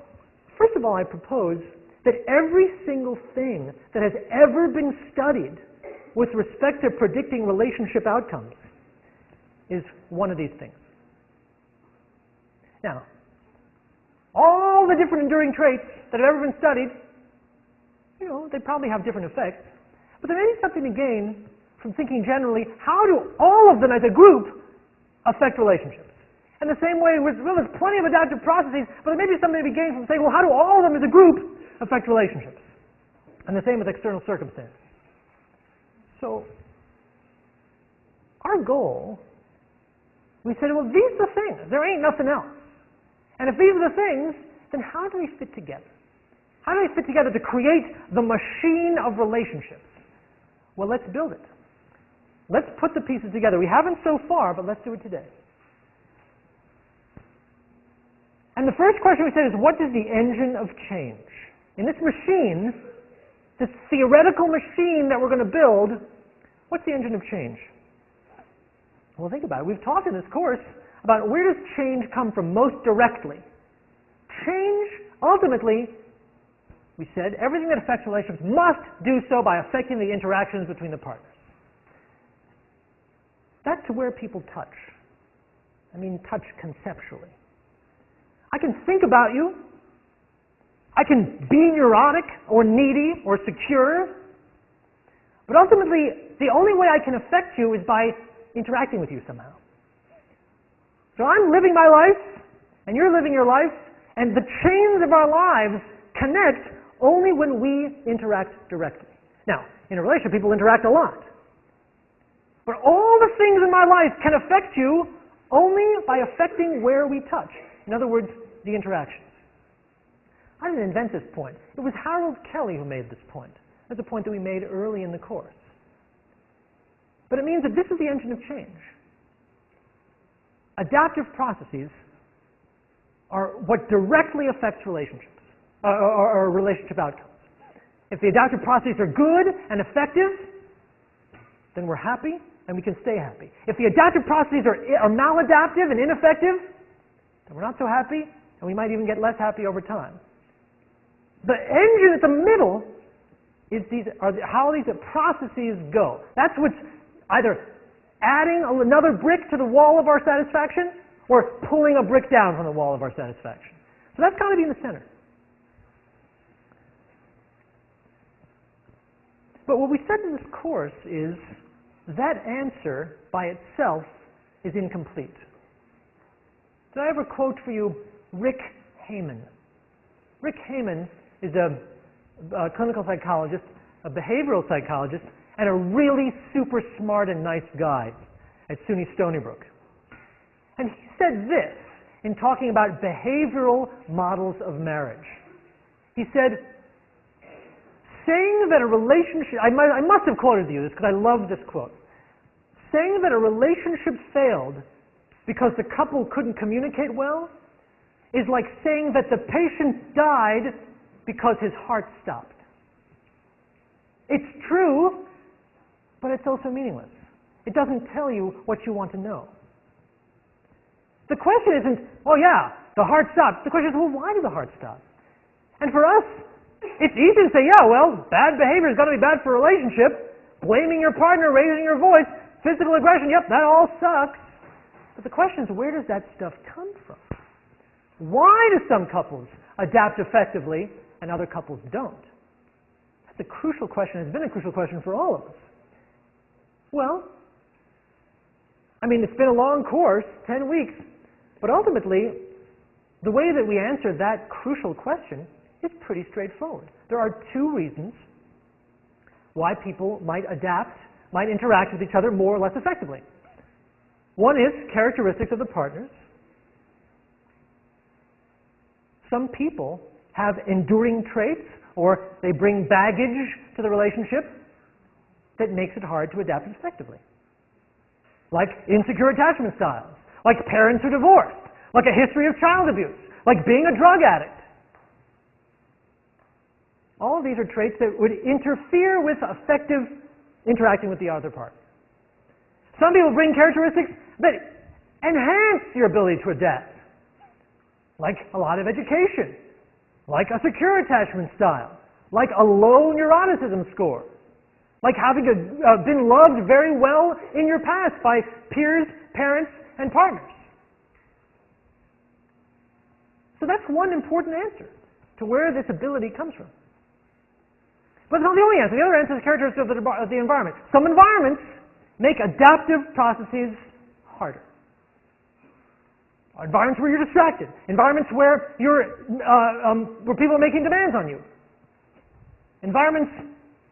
first of all, I propose that every single thing that has ever been studied with respect to predicting relationship outcomes is one of these things. Now, all the different enduring traits that have ever been studied, they probably have different effects, but there may be something to gain from thinking generally, how do all of them as a group affect relationships? And the same way, there's plenty of adaptive processes, but there may be something to be gained from saying, well, how do all of them as a group affect relationships? And the same with external circumstances. So, our goal, we said, well, these are the things. There ain't nothing else. And if these are the things, then how do they fit together? How do they fit together to create the machine of relationships? Well, let's build it. Let's put the pieces together. We haven't so far, but let's do it today. And the first question we said is, what is the engine of change? In this machine, this theoretical machine that we're going to build, what's the engine of change? Well, think about it. We've talked in this course about where does change come from most directly. Change, ultimately, we said, everything that affects relationships must do so by affecting the interactions between the partners. That's where people touch. I mean, touch conceptually. I can think about you. I can be neurotic or needy or secure. But ultimately, the only way I can affect you is by interacting with you somehow. So I'm living my life, and you're living your life, and the chains of our lives connect only when we interact directly. Now, in a relationship, people interact a lot. But all the things in my life can affect you only by affecting where we touch. In other words, the interactions. I didn't invent this point. It was Harold Kelly who made this point. That's a point that we made early in the course. But it means that this is the engine of change. Adaptive processes are what directly affects relationships, or relationship outcomes. If the adaptive processes are good and effective, then we're happy and we can stay happy. If the adaptive processes are maladaptive and ineffective, then we're not so happy, and we might even get less happy over time. The engine at the middle is how these processes go. That's what's either adding another brick to the wall of our satisfaction or pulling a brick down from the wall of our satisfaction. So that's got to be in the center. But what we said in this course is that answer by itself is incomplete. Did I ever quote for you Rick Heyman? Rick Heyman is a clinical psychologist, a behavioral psychologist, and a really super smart and nice guy at SUNY Stony Brook. And he said this, in talking about behavioral models of marriage. He said, saying that a relationship, I must have quoted you this because I love this quote. Saying that a relationship failed because the couple couldn't communicate well is like saying that the patient died because his heart stopped. It's true, but it's also meaningless. It doesn't tell you what you want to know. The question isn't, oh yeah, the heart stopped. The question is, well, why did the heart stop? And for us, it's easy to say, yeah, well, bad behavior is going to be bad for a relationship. Blaming your partner, raising your voice, physical aggression, yep, that all sucks. But the question is, where does that stuff come from? Why do some couples adapt effectively and other couples don't? That's a crucial question. It's been a crucial question for all of us. Well, I mean, it's been a long course, 10 weeks, but ultimately, the way that we answer that crucial question is pretty straightforward. There are two reasons why people might adapt, might interact with each other more or less effectively. One is characteristics of the partners. Some people have enduring traits, or they bring baggage to the relationship that makes it hard to adapt effectively. Like insecure attachment styles, like parents who divorced, like a history of child abuse, like being a drug addict. All of these are traits that would interfere with effective interacting with the other partner. Some people bring characteristics that enhance your ability to adapt, like a lot of education, like a secure attachment style, like a low neuroticism score, like having been loved very well in your past by peers, parents, and partners. So that's one important answer to where this ability comes from. But it's not the only answer. The other answer is characteristics of the environment. Some environments make adaptive processes harder. Environments where you're distracted. Environments where where people are making demands on you. Environments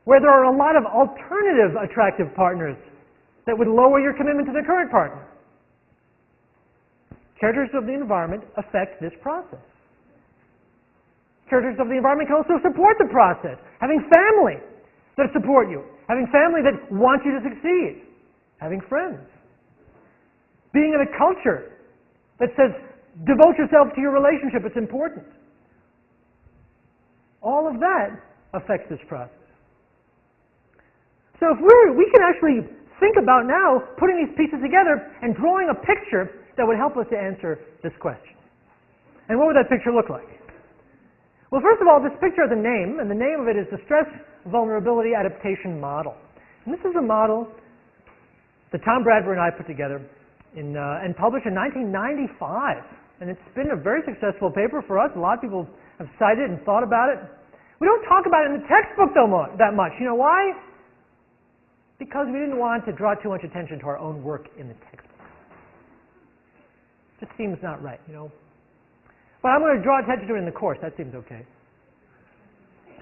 where there are a lot of alternative attractive partners that would lower your commitment to the current partner. Characteristics of the environment affect this process. Characteristics of the environment can also support the process. Having family that support you. Having family that want you to succeed. Having friends. Being in a culture that says, devote yourself to your relationship, it's important. All of that affects this process. So if we can actually think about now putting these pieces together and drawing a picture that would help us to answer this question. And what would that picture look like? Well, first of all, this picture has a name, and the name of it is the Stress Vulnerability Adaptation Model. And this is a model that Tom Bradford and I put together and published in 1995. And it's been a very successful paper for us. A lot of people have cited it and thought about it. We don't talk about it in the textbook that much. You know why? Because we didn't want to draw too much attention to our own work in the textbook. Just seems not right, you know. But I'm going to draw attention to it in the course. That seems okay.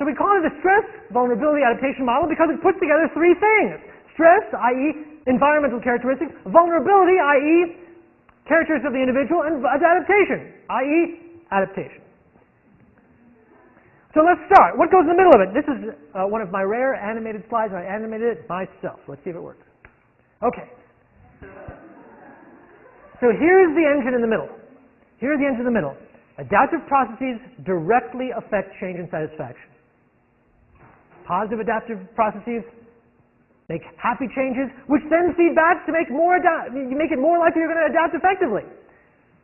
So we call it the Stress Vulnerability Adaptation Model because it puts together three things. Stress, i.e. environmental characteristics. Vulnerability, i.e. characteristics of the individual. And adaptation, i.e. adaptation. So let's start. What goes in the middle of it? This is one of my rare animated slides, and I animated it myself. Let's see if it works. Okay. So here's the engine in the middle. Here's the engine in the middle. Adaptive processes directly affect change in satisfaction. Positive adaptive processes make happy changes, which then feed back to make it more likely you're going to adapt effectively.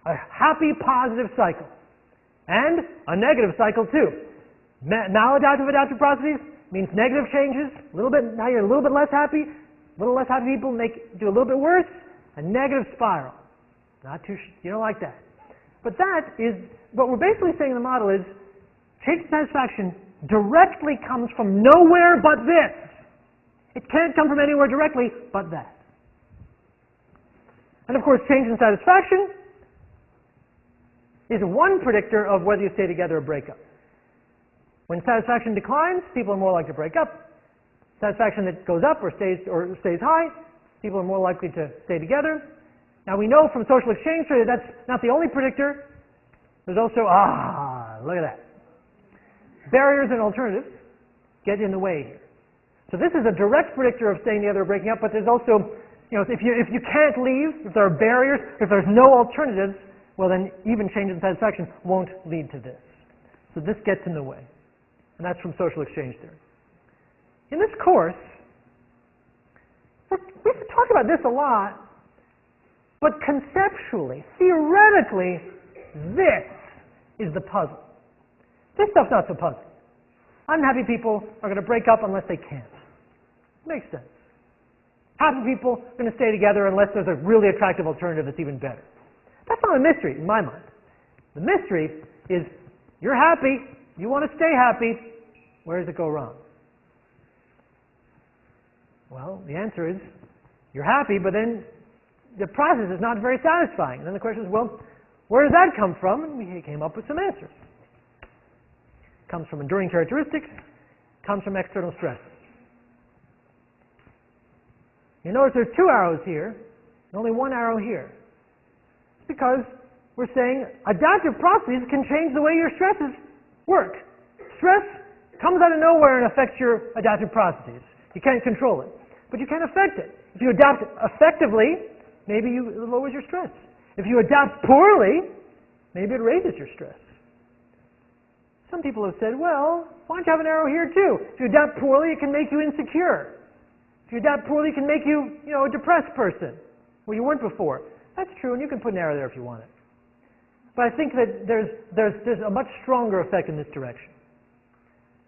A happy, positive cycle. And a negative cycle, too. Maladaptive adaptive processes means negative changes. Now you're a little bit less happy. A little less happy people do a little bit worse. A negative spiral. You don't like that. But that is, what we're basically saying in the model is, change in satisfaction directly comes from nowhere but this. It can't come from anywhere directly but that. And of course, change in satisfaction is one predictor of whether you stay together or break up. When satisfaction declines, people are more likely to break up. Satisfaction that goes up or stays high, people are more likely to stay together. Now we know from social exchange theory that that's not the only predictor. There's also, look at that. Barriers and alternatives get in the way here. So this is a direct predictor of staying together or breaking up, but there's also, if you can't leave, if there are barriers, if there's no alternatives, well then even change in satisfaction won't lead to this. So this gets in the way. And that's from social exchange theory. In this course, we've talked about this a lot, but conceptually, theoretically, this is the puzzle. This stuff's not so puzzling. Unhappy people are going to break up unless they can't. Makes sense. Happy people are going to stay together unless there's a really attractive alternative that's even better. That's not a mystery in my mind. The mystery is you're happy, you want to stay happy, where does it go wrong? Well, the answer is you're happy, but then the process is not very satisfying. And then the question is, well, where does that come from? And we came up with some answers. It comes from enduring characteristics, comes from external stresses. You notice there's 2 arrows here, and only 1 arrow here. It's because we're saying adaptive processes can change the way your stresses work. Stress comes out of nowhere and affects your adaptive processes. You can't control it, but you can affect it. If you adapt effectively, maybe it lowers your stress. If you adapt poorly, maybe it raises your stress. Some people have said, well, why don't you have an arrow here too? If you adapt poorly, it can make you insecure. If you adapt poorly, it can make you, a depressed person, where you weren't before. That's true, and you can put an arrow there if you want it. But I think that there's a much stronger effect in this direction.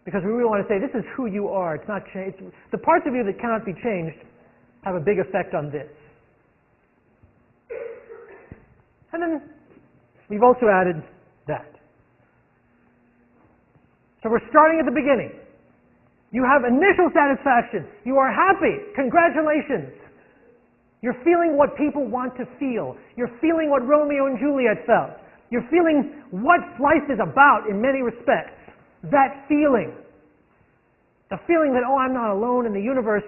Because we really want to say, this is who you are. It's not changed. The parts of you that cannot be changed have a big effect on this. And then we've also added that. So we're starting at the beginning. You have initial satisfaction. You are happy. Congratulations. You're feeling what people want to feel. You're feeling what Romeo and Juliet felt. You're feeling what life is about in many respects. That feeling. The feeling that, I'm not alone in the universe.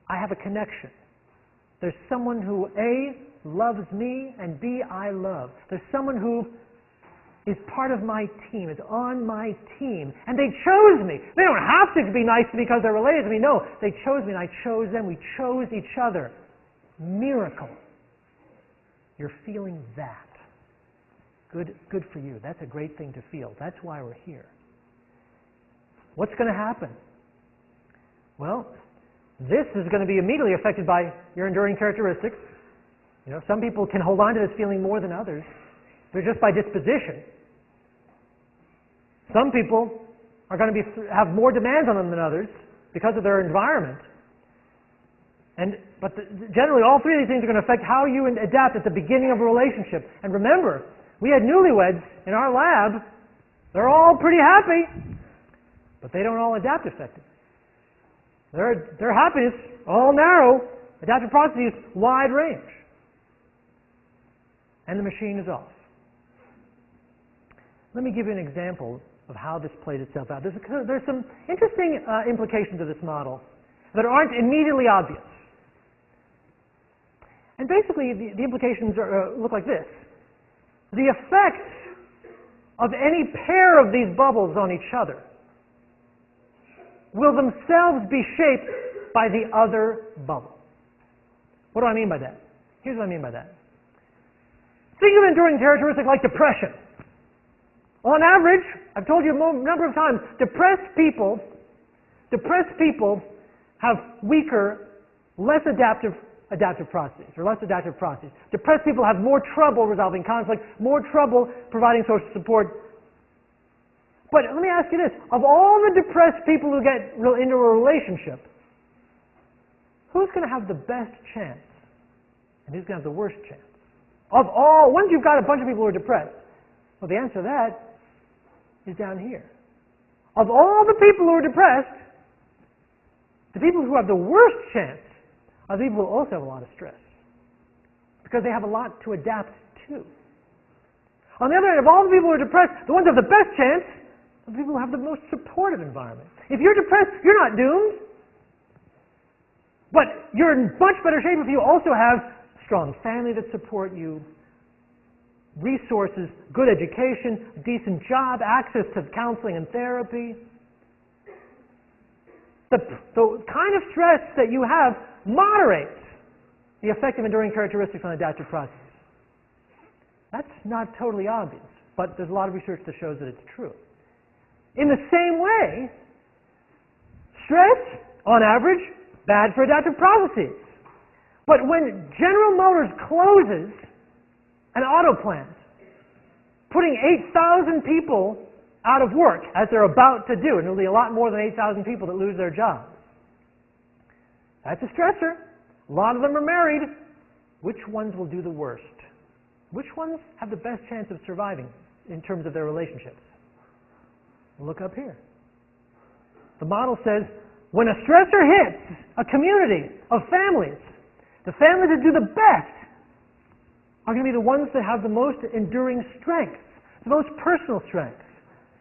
I have a connection. There's someone who, A, loves me, and B, I love. There's someone who is part of my team, is on my team, and they chose me. They don't have to be nice to me because they're related to me. No, they chose me and I chose them. We chose each other. Miracle. You're feeling that. Good for you. That's a great thing to feel. That's why we're here. What's going to happen? Well, this is going to be immediately affected by your enduring characteristics. Some people can hold on to this feeling more than others. They're just by disposition. Some people are going to have more demands on them than others because of their environment. But generally, all 3 of these things are going to affect how you adapt at the beginning of a relationship. And remember, we had newlyweds in our lab. They're all pretty happy, but they don't all adapt effectively. Their happiness, all narrow, adaptive processes, wide range. And the machine is off. Let me give you an example of how this plays itself out. There's some interesting implications of this model that aren't immediately obvious. And basically, the implications look like this. The effects of any pair of these bubbles on each other will themselves be shaped by the other bubble. What do I mean by that? Here's what I mean by that. Think of an enduring characteristic like depression. On average, I've told you a number of times, depressed people have weaker, less adaptive processes, or less adaptive processes. Depressed people have more trouble resolving conflict, more trouble providing social support. But let me ask you this. Of all the depressed people who get into a relationship, who's going to have the best chance? And who's going to have the worst chance? Of all, once you've got a bunch of people who are depressed, well, the answer to that is down here. Of all the people who are depressed, the people who have the worst chance are the people who also have a lot of stress, because they have a lot to adapt to. On the other hand, of all the people who are depressed, the ones who have the best chance are the people who have the most supportive environment. If you're depressed, you're not doomed, but you're in much better shape if you also have strong family that support you, resources, good education, decent job, access to counseling and therapy. The kind of stress that you have moderates the effective enduring characteristics on adaptive processes. That's not totally obvious, but there's a lot of research that shows that it's true. In the same way, stress, on average, bad for adaptive processes. But when General Motors closes an auto plant, putting 8,000 people out of work, as they're about to do, and there'll be a lot more than 8,000 people that lose their jobs. That's a stressor. A lot of them are married. Which ones will do the worst? Which ones have the best chance of surviving in terms of their relationships? Look up here. The model says, when a stressor hits a community of families, the families that do the best are going to be the ones that have the most enduring strength, the most personal strength.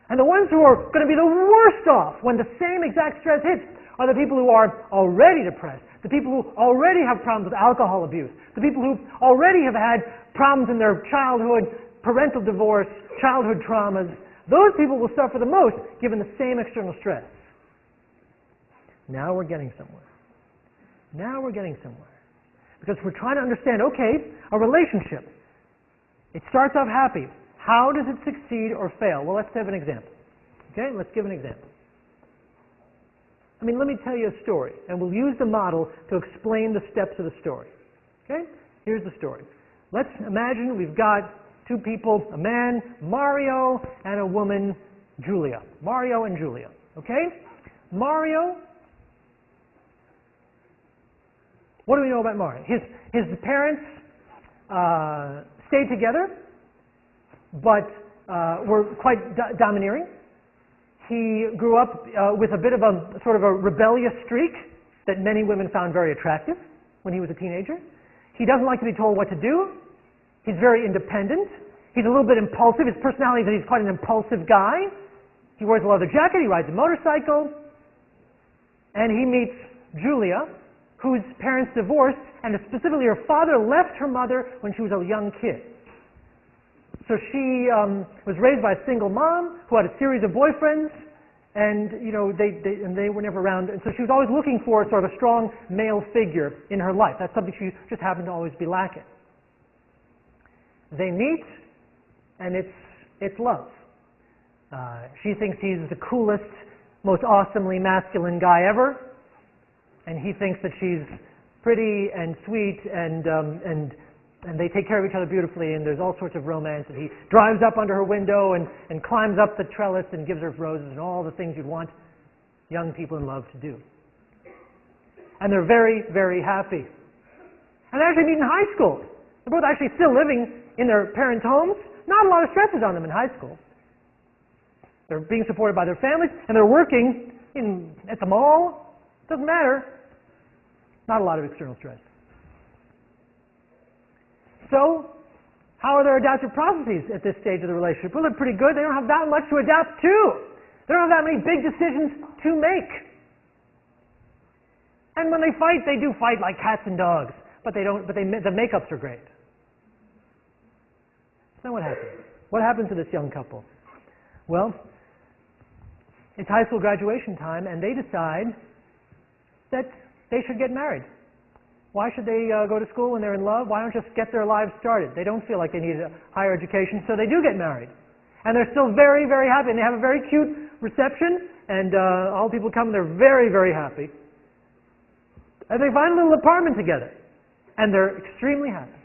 And the ones who are going to be the worst off when the same exact stress hits are the people who are already depressed, the people who already have problems with alcohol abuse, the people who already have had problems in their childhood, parental divorce, childhood traumas. Those people will suffer the most given the same external stress. Now we're getting somewhere. Now we're getting somewhere. Because we're trying to understand, okay, a relationship. It starts off happy. How does it succeed or fail? Well, let's have an example. Okay, let's give an example. I mean, let me tell you a story, and we'll use the model to explain the steps of the story. Okay, here's the story. Let's imagine we've got two people, a man, Mario, and a woman, Julia. Mario and Julia. Okay? Mario, what do we know about Mario? His parents stayed together, but were quite domineering. He grew up with a bit of a sort of a rebellious streak that many women found very attractive when he was a teenager. He doesn't like to be told what to do. He's very independent. He's a little bit impulsive. His personality is that he's quite an impulsive guy. He wears a leather jacket. He rides a motorcycle. And he meets Julia, whose parents divorced, and specifically her father left her mother when she was a young kid. So she was raised by a single mom who had a series of boyfriends, and they were never around. And so she was always looking for sort of a strong male figure in her life. That's something she just happened to always be lacking. They meet, and it's love. She thinks he's the coolest, most awesomely masculine guy ever, and he thinks that she's pretty and sweet, and they take care of each other beautifully, and there's all sorts of romance, and he drives up under her window and climbs up the trellis and gives her roses and all the things you'd want young people in love to do. And they're very, very happy. And they actually meet in high school. They're both actually still living in their parents' homes. Not a lot of stresses on them in high school. They're being supported by their families, and they're working at the mall. Doesn't matter. Not a lot of external stress. So, how are their adaptive processes at this stage of the relationship? Well, they're pretty good. They don't have that much to adapt to. They don't have that many big decisions to make. And when they fight, they do fight like cats and dogs. But the makeups are great. So what happens? What happens to this young couple? Well, it's high school graduation time, and they decide that they should get married. Why should they go to school when they're in love? Why don't just get their lives started? They don't feel like they need a higher education, so they do get married. And they're still very, very happy, and they have a very cute reception, and all people come, and they're very, very happy. And they find a little apartment together, and they're extremely happy.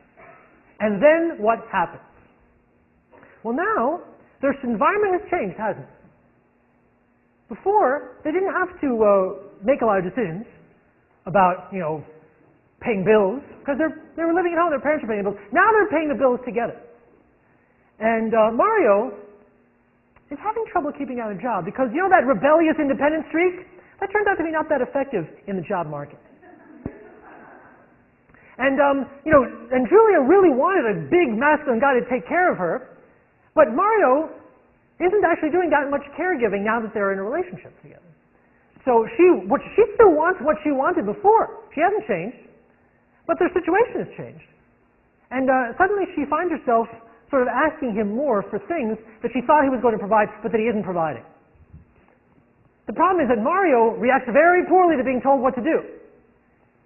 And then what happens? Well, now, their environment has changed, hasn't it? Before, they didn't have to make a lot of decisions about, paying bills, because they were living at home, their parents were paying the bills. Now they're paying the bills together. And Mario is having trouble keeping out a job because, that rebellious independent streak, that turns out to be not that effective in the job market. And, and Julia really wanted a big masculine guy to take care of her, but Mario isn't actually doing that much caregiving now that they're in a relationship together. So she still wants what she wanted before. She hasn't changed, but their situation has changed. And suddenly she finds herself sort of asking him more for things that she thought he was going to provide, but that he isn't providing. The problem is that Mario reacts very poorly to being told what to do.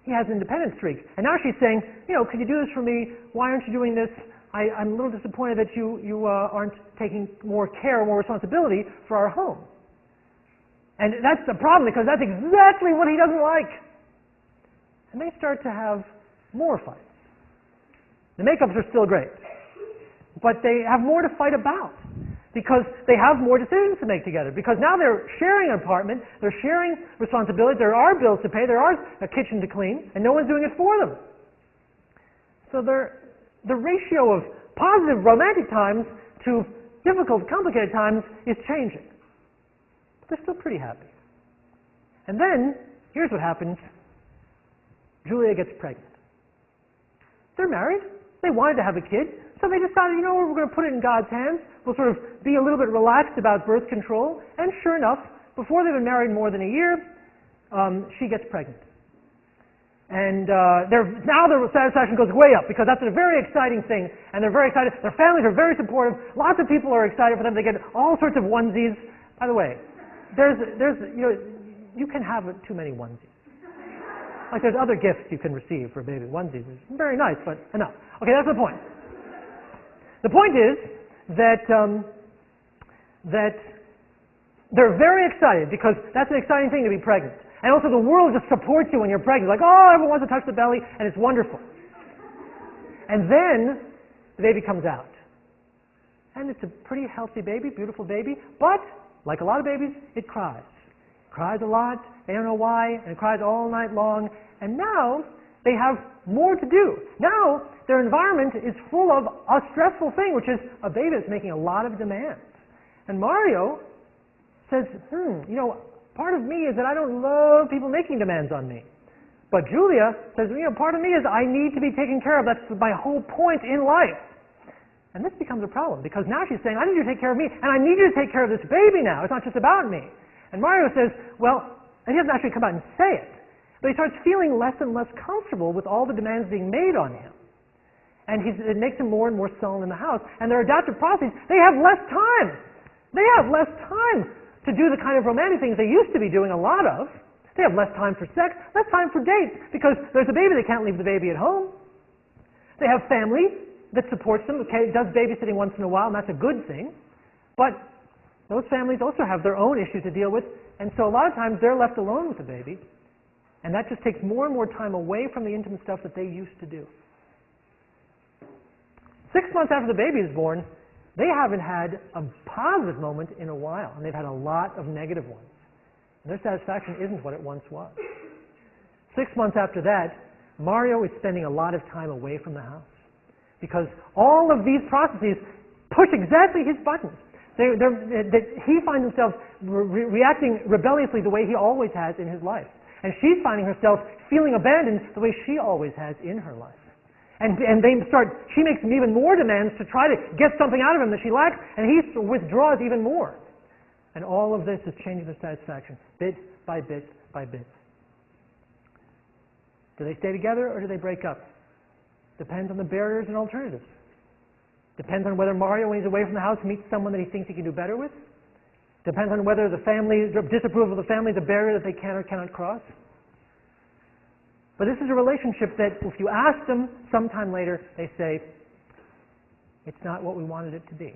He has an independent streak. And now she's saying, could you do this for me? Why aren't you doing this? I'm a little disappointed that you aren't taking more care, more responsibility for our home. And that's the problem, because that's exactly what he doesn't like. And they start to have more fights. The makeups are still great, but they have more to fight about, because they have more decisions to make together. Because now they're sharing an apartment, they're sharing responsibilities, there are bills to pay, there are a kitchen to clean, and no one's doing it for them. So the ratio of positive romantic times to difficult, complicated times is changing. But they're still pretty happy. And then, here's what happens. Julia gets pregnant. They're married. They wanted to have a kid. So they decided, we're going to put it in God's hands. We'll sort of be a little bit relaxed about birth control. And sure enough, before they've been married more than a year, she gets pregnant. And now their satisfaction goes way up, because that's a very exciting thing. And they're very excited. Their families are very supportive. Lots of people are excited for them. They get all sorts of onesies. By the way, you can have too many onesies. Like there's other gifts you can receive for baby onesies. It's very nice, but enough. Okay, that's the point. The point is that they're very excited, because that's an exciting thing to be pregnant. And also the world just supports you when you're pregnant. Like, everyone wants to touch the belly, and it's wonderful. And then the baby comes out. And it's a pretty healthy baby, beautiful baby, but like a lot of babies, it cries. It cries a lot, they don't know why, and it cries all night long. And now they have more to do. Now their environment is full of a stressful thing, which is a baby that's making a lot of demands. And Mario says, part of me is that I don't love people making demands on me. But Julia says, part of me is I need to be taken care of. That's my whole point in life. And this becomes a problem, because now she's saying, I need you to take care of me, and I need you to take care of this baby now. It's not just about me. And Mario says, and he doesn't actually come out and say it, but he starts feeling less and less comfortable with all the demands being made on him. And it makes him more and more sullen in the house. And their adaptive processes, they have less time. They have less time to do the kind of romantic things they used to be doing a lot of. They have less time for sex, less time for dates, because there's a baby, they can't leave the baby at home. They have family that supports them, does babysitting once in a while, and that's a good thing. But those families also have their own issues to deal with, and so a lot of times they're left alone with the baby, and that just takes more and more time away from the intimate stuff that they used to do. 6 months after the baby is born, they haven't had a positive moment in a while, and they've had a lot of negative ones. And their satisfaction isn't what it once was. 6 months after that, Mario is spending a lot of time away from the house, because all of these processes push exactly his buttons. He finds himself reacting rebelliously the way he always has in his life. And she's finding herself feeling abandoned the way she always has in her life. And she makes him even more demands to try to get something out of him that she lacks, and he withdraws even more. And all of this is changing their satisfaction, bit by bit by bit. Do they stay together or do they break up? Depends on the barriers and alternatives. Depends on whether Mario, when he's away from the house, meets someone that he thinks he can do better with. Depends on whether the disapproval of the family is a barrier that they can or cannot cross. But this is a relationship that if you ask them sometime later, they say, it's not what we wanted it to be.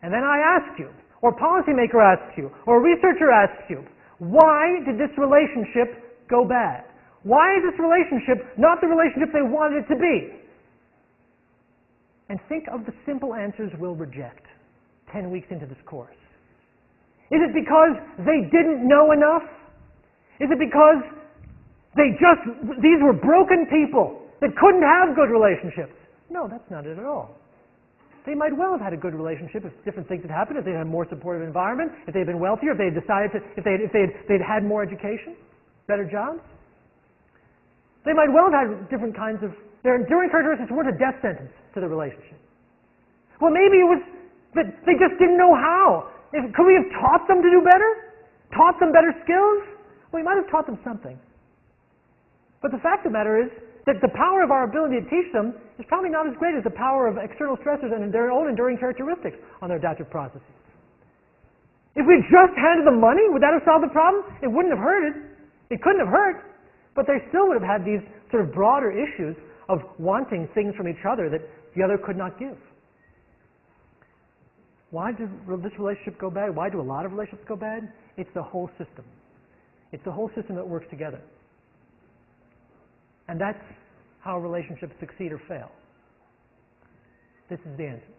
And then I ask you, or a policymaker asks you, or a researcher asks you, why did this relationship go bad? Why is this relationship not the relationship they wanted it to be? And think of the simple answers we'll reject 10 weeks into this course. Is it because they didn't know enough? Is it because these were broken people that couldn't have good relationships? No, that's not it at all. They might well have had a good relationship if different things had happened, if they had a more supportive environment, if they had been wealthier, if they had decided to, if they'd had more education, better jobs. They might well have had different kinds of, their enduring characteristics weren't a death sentence to the relationship. Well, maybe it was that they just didn't know how. Could we have taught them to do better? Taught them better skills? Well, we might have taught them something. But the fact of the matter is, that the power of our ability to teach them is probably not as great as the power of external stressors and their own enduring characteristics on their adaptive processes. If we just handed them money, would that have solved the problem? It wouldn't have hurt it. It couldn't have hurt. But they still would have had these sort of broader issues of wanting things from each other that the other could not give. Why did this relationship go bad? Why do a lot of relationships go bad? It's the whole system. It's the whole system that works together. And that's how relationships succeed or fail. This is the answer.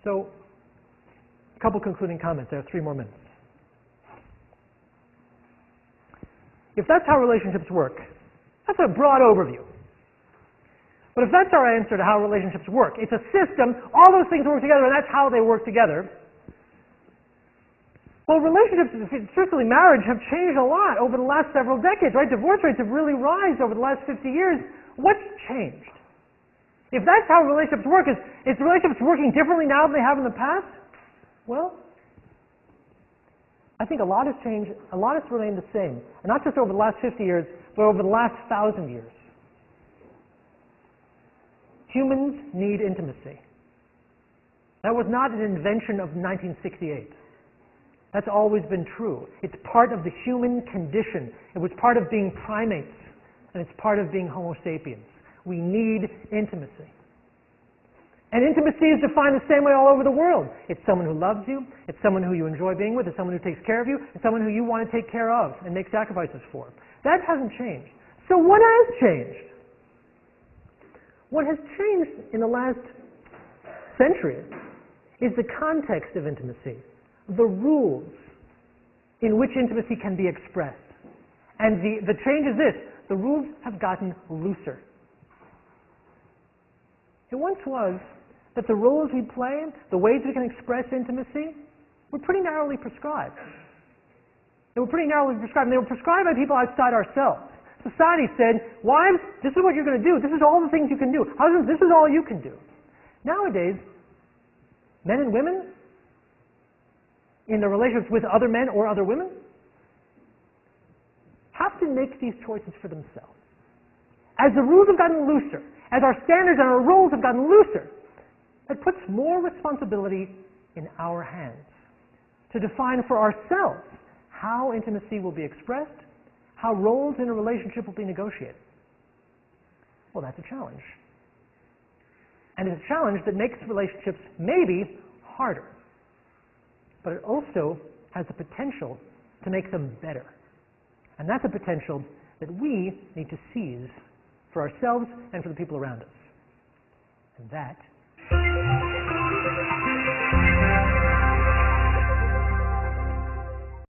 So, a couple concluding comments. There are 3 more minutes. If that's how relationships work, that's a broad overview. But if that's our answer to how relationships work, it's a system, all those things work together, and that's how they work together. Well, relationships, particularly marriage, have changed a lot over the last several decades, right? Divorce rates have really risen over the last 50 years. What's changed? If that's how relationships work, is relationships working differently now than they have in the past? Well, I think a lot has changed, a lot has remained the same. And not just over the last 50 years, but over the last 1,000 years. Humans need intimacy. That was not an invention of 1968. That's always been true. It's part of the human condition. It was part of being primates, and it's part of being Homo sapiens. We need intimacy. And intimacy is defined the same way all over the world. It's someone who loves you, it's someone who you enjoy being with, it's someone who takes care of you, it's someone who you want to take care of and make sacrifices for. That hasn't changed. So what has changed? What has changed in the last century is the context of intimacy, the rules in which intimacy can be expressed. And the change is this: the rules have gotten looser. It once was that the roles we play, the ways we can express intimacy, were pretty narrowly prescribed. They were pretty narrowly prescribed, and they were prescribed by people outside ourselves. Society said, wives, this is what you're going to do. This is all the things you can do. Husbands, this is all you can do. Nowadays, men and women, in their relationships with other men or other women, have to make these choices for themselves. As the rules have gotten looser, as our standards and our roles have gotten looser, it puts more responsibility in our hands to define for ourselves how intimacy will be expressed, how roles in a relationship will be negotiated. Well, that's a challenge. And it's a challenge that makes relationships maybe harder. But it also has the potential to make them better. And that's a potential that we need to seize for ourselves and for the people around us. And that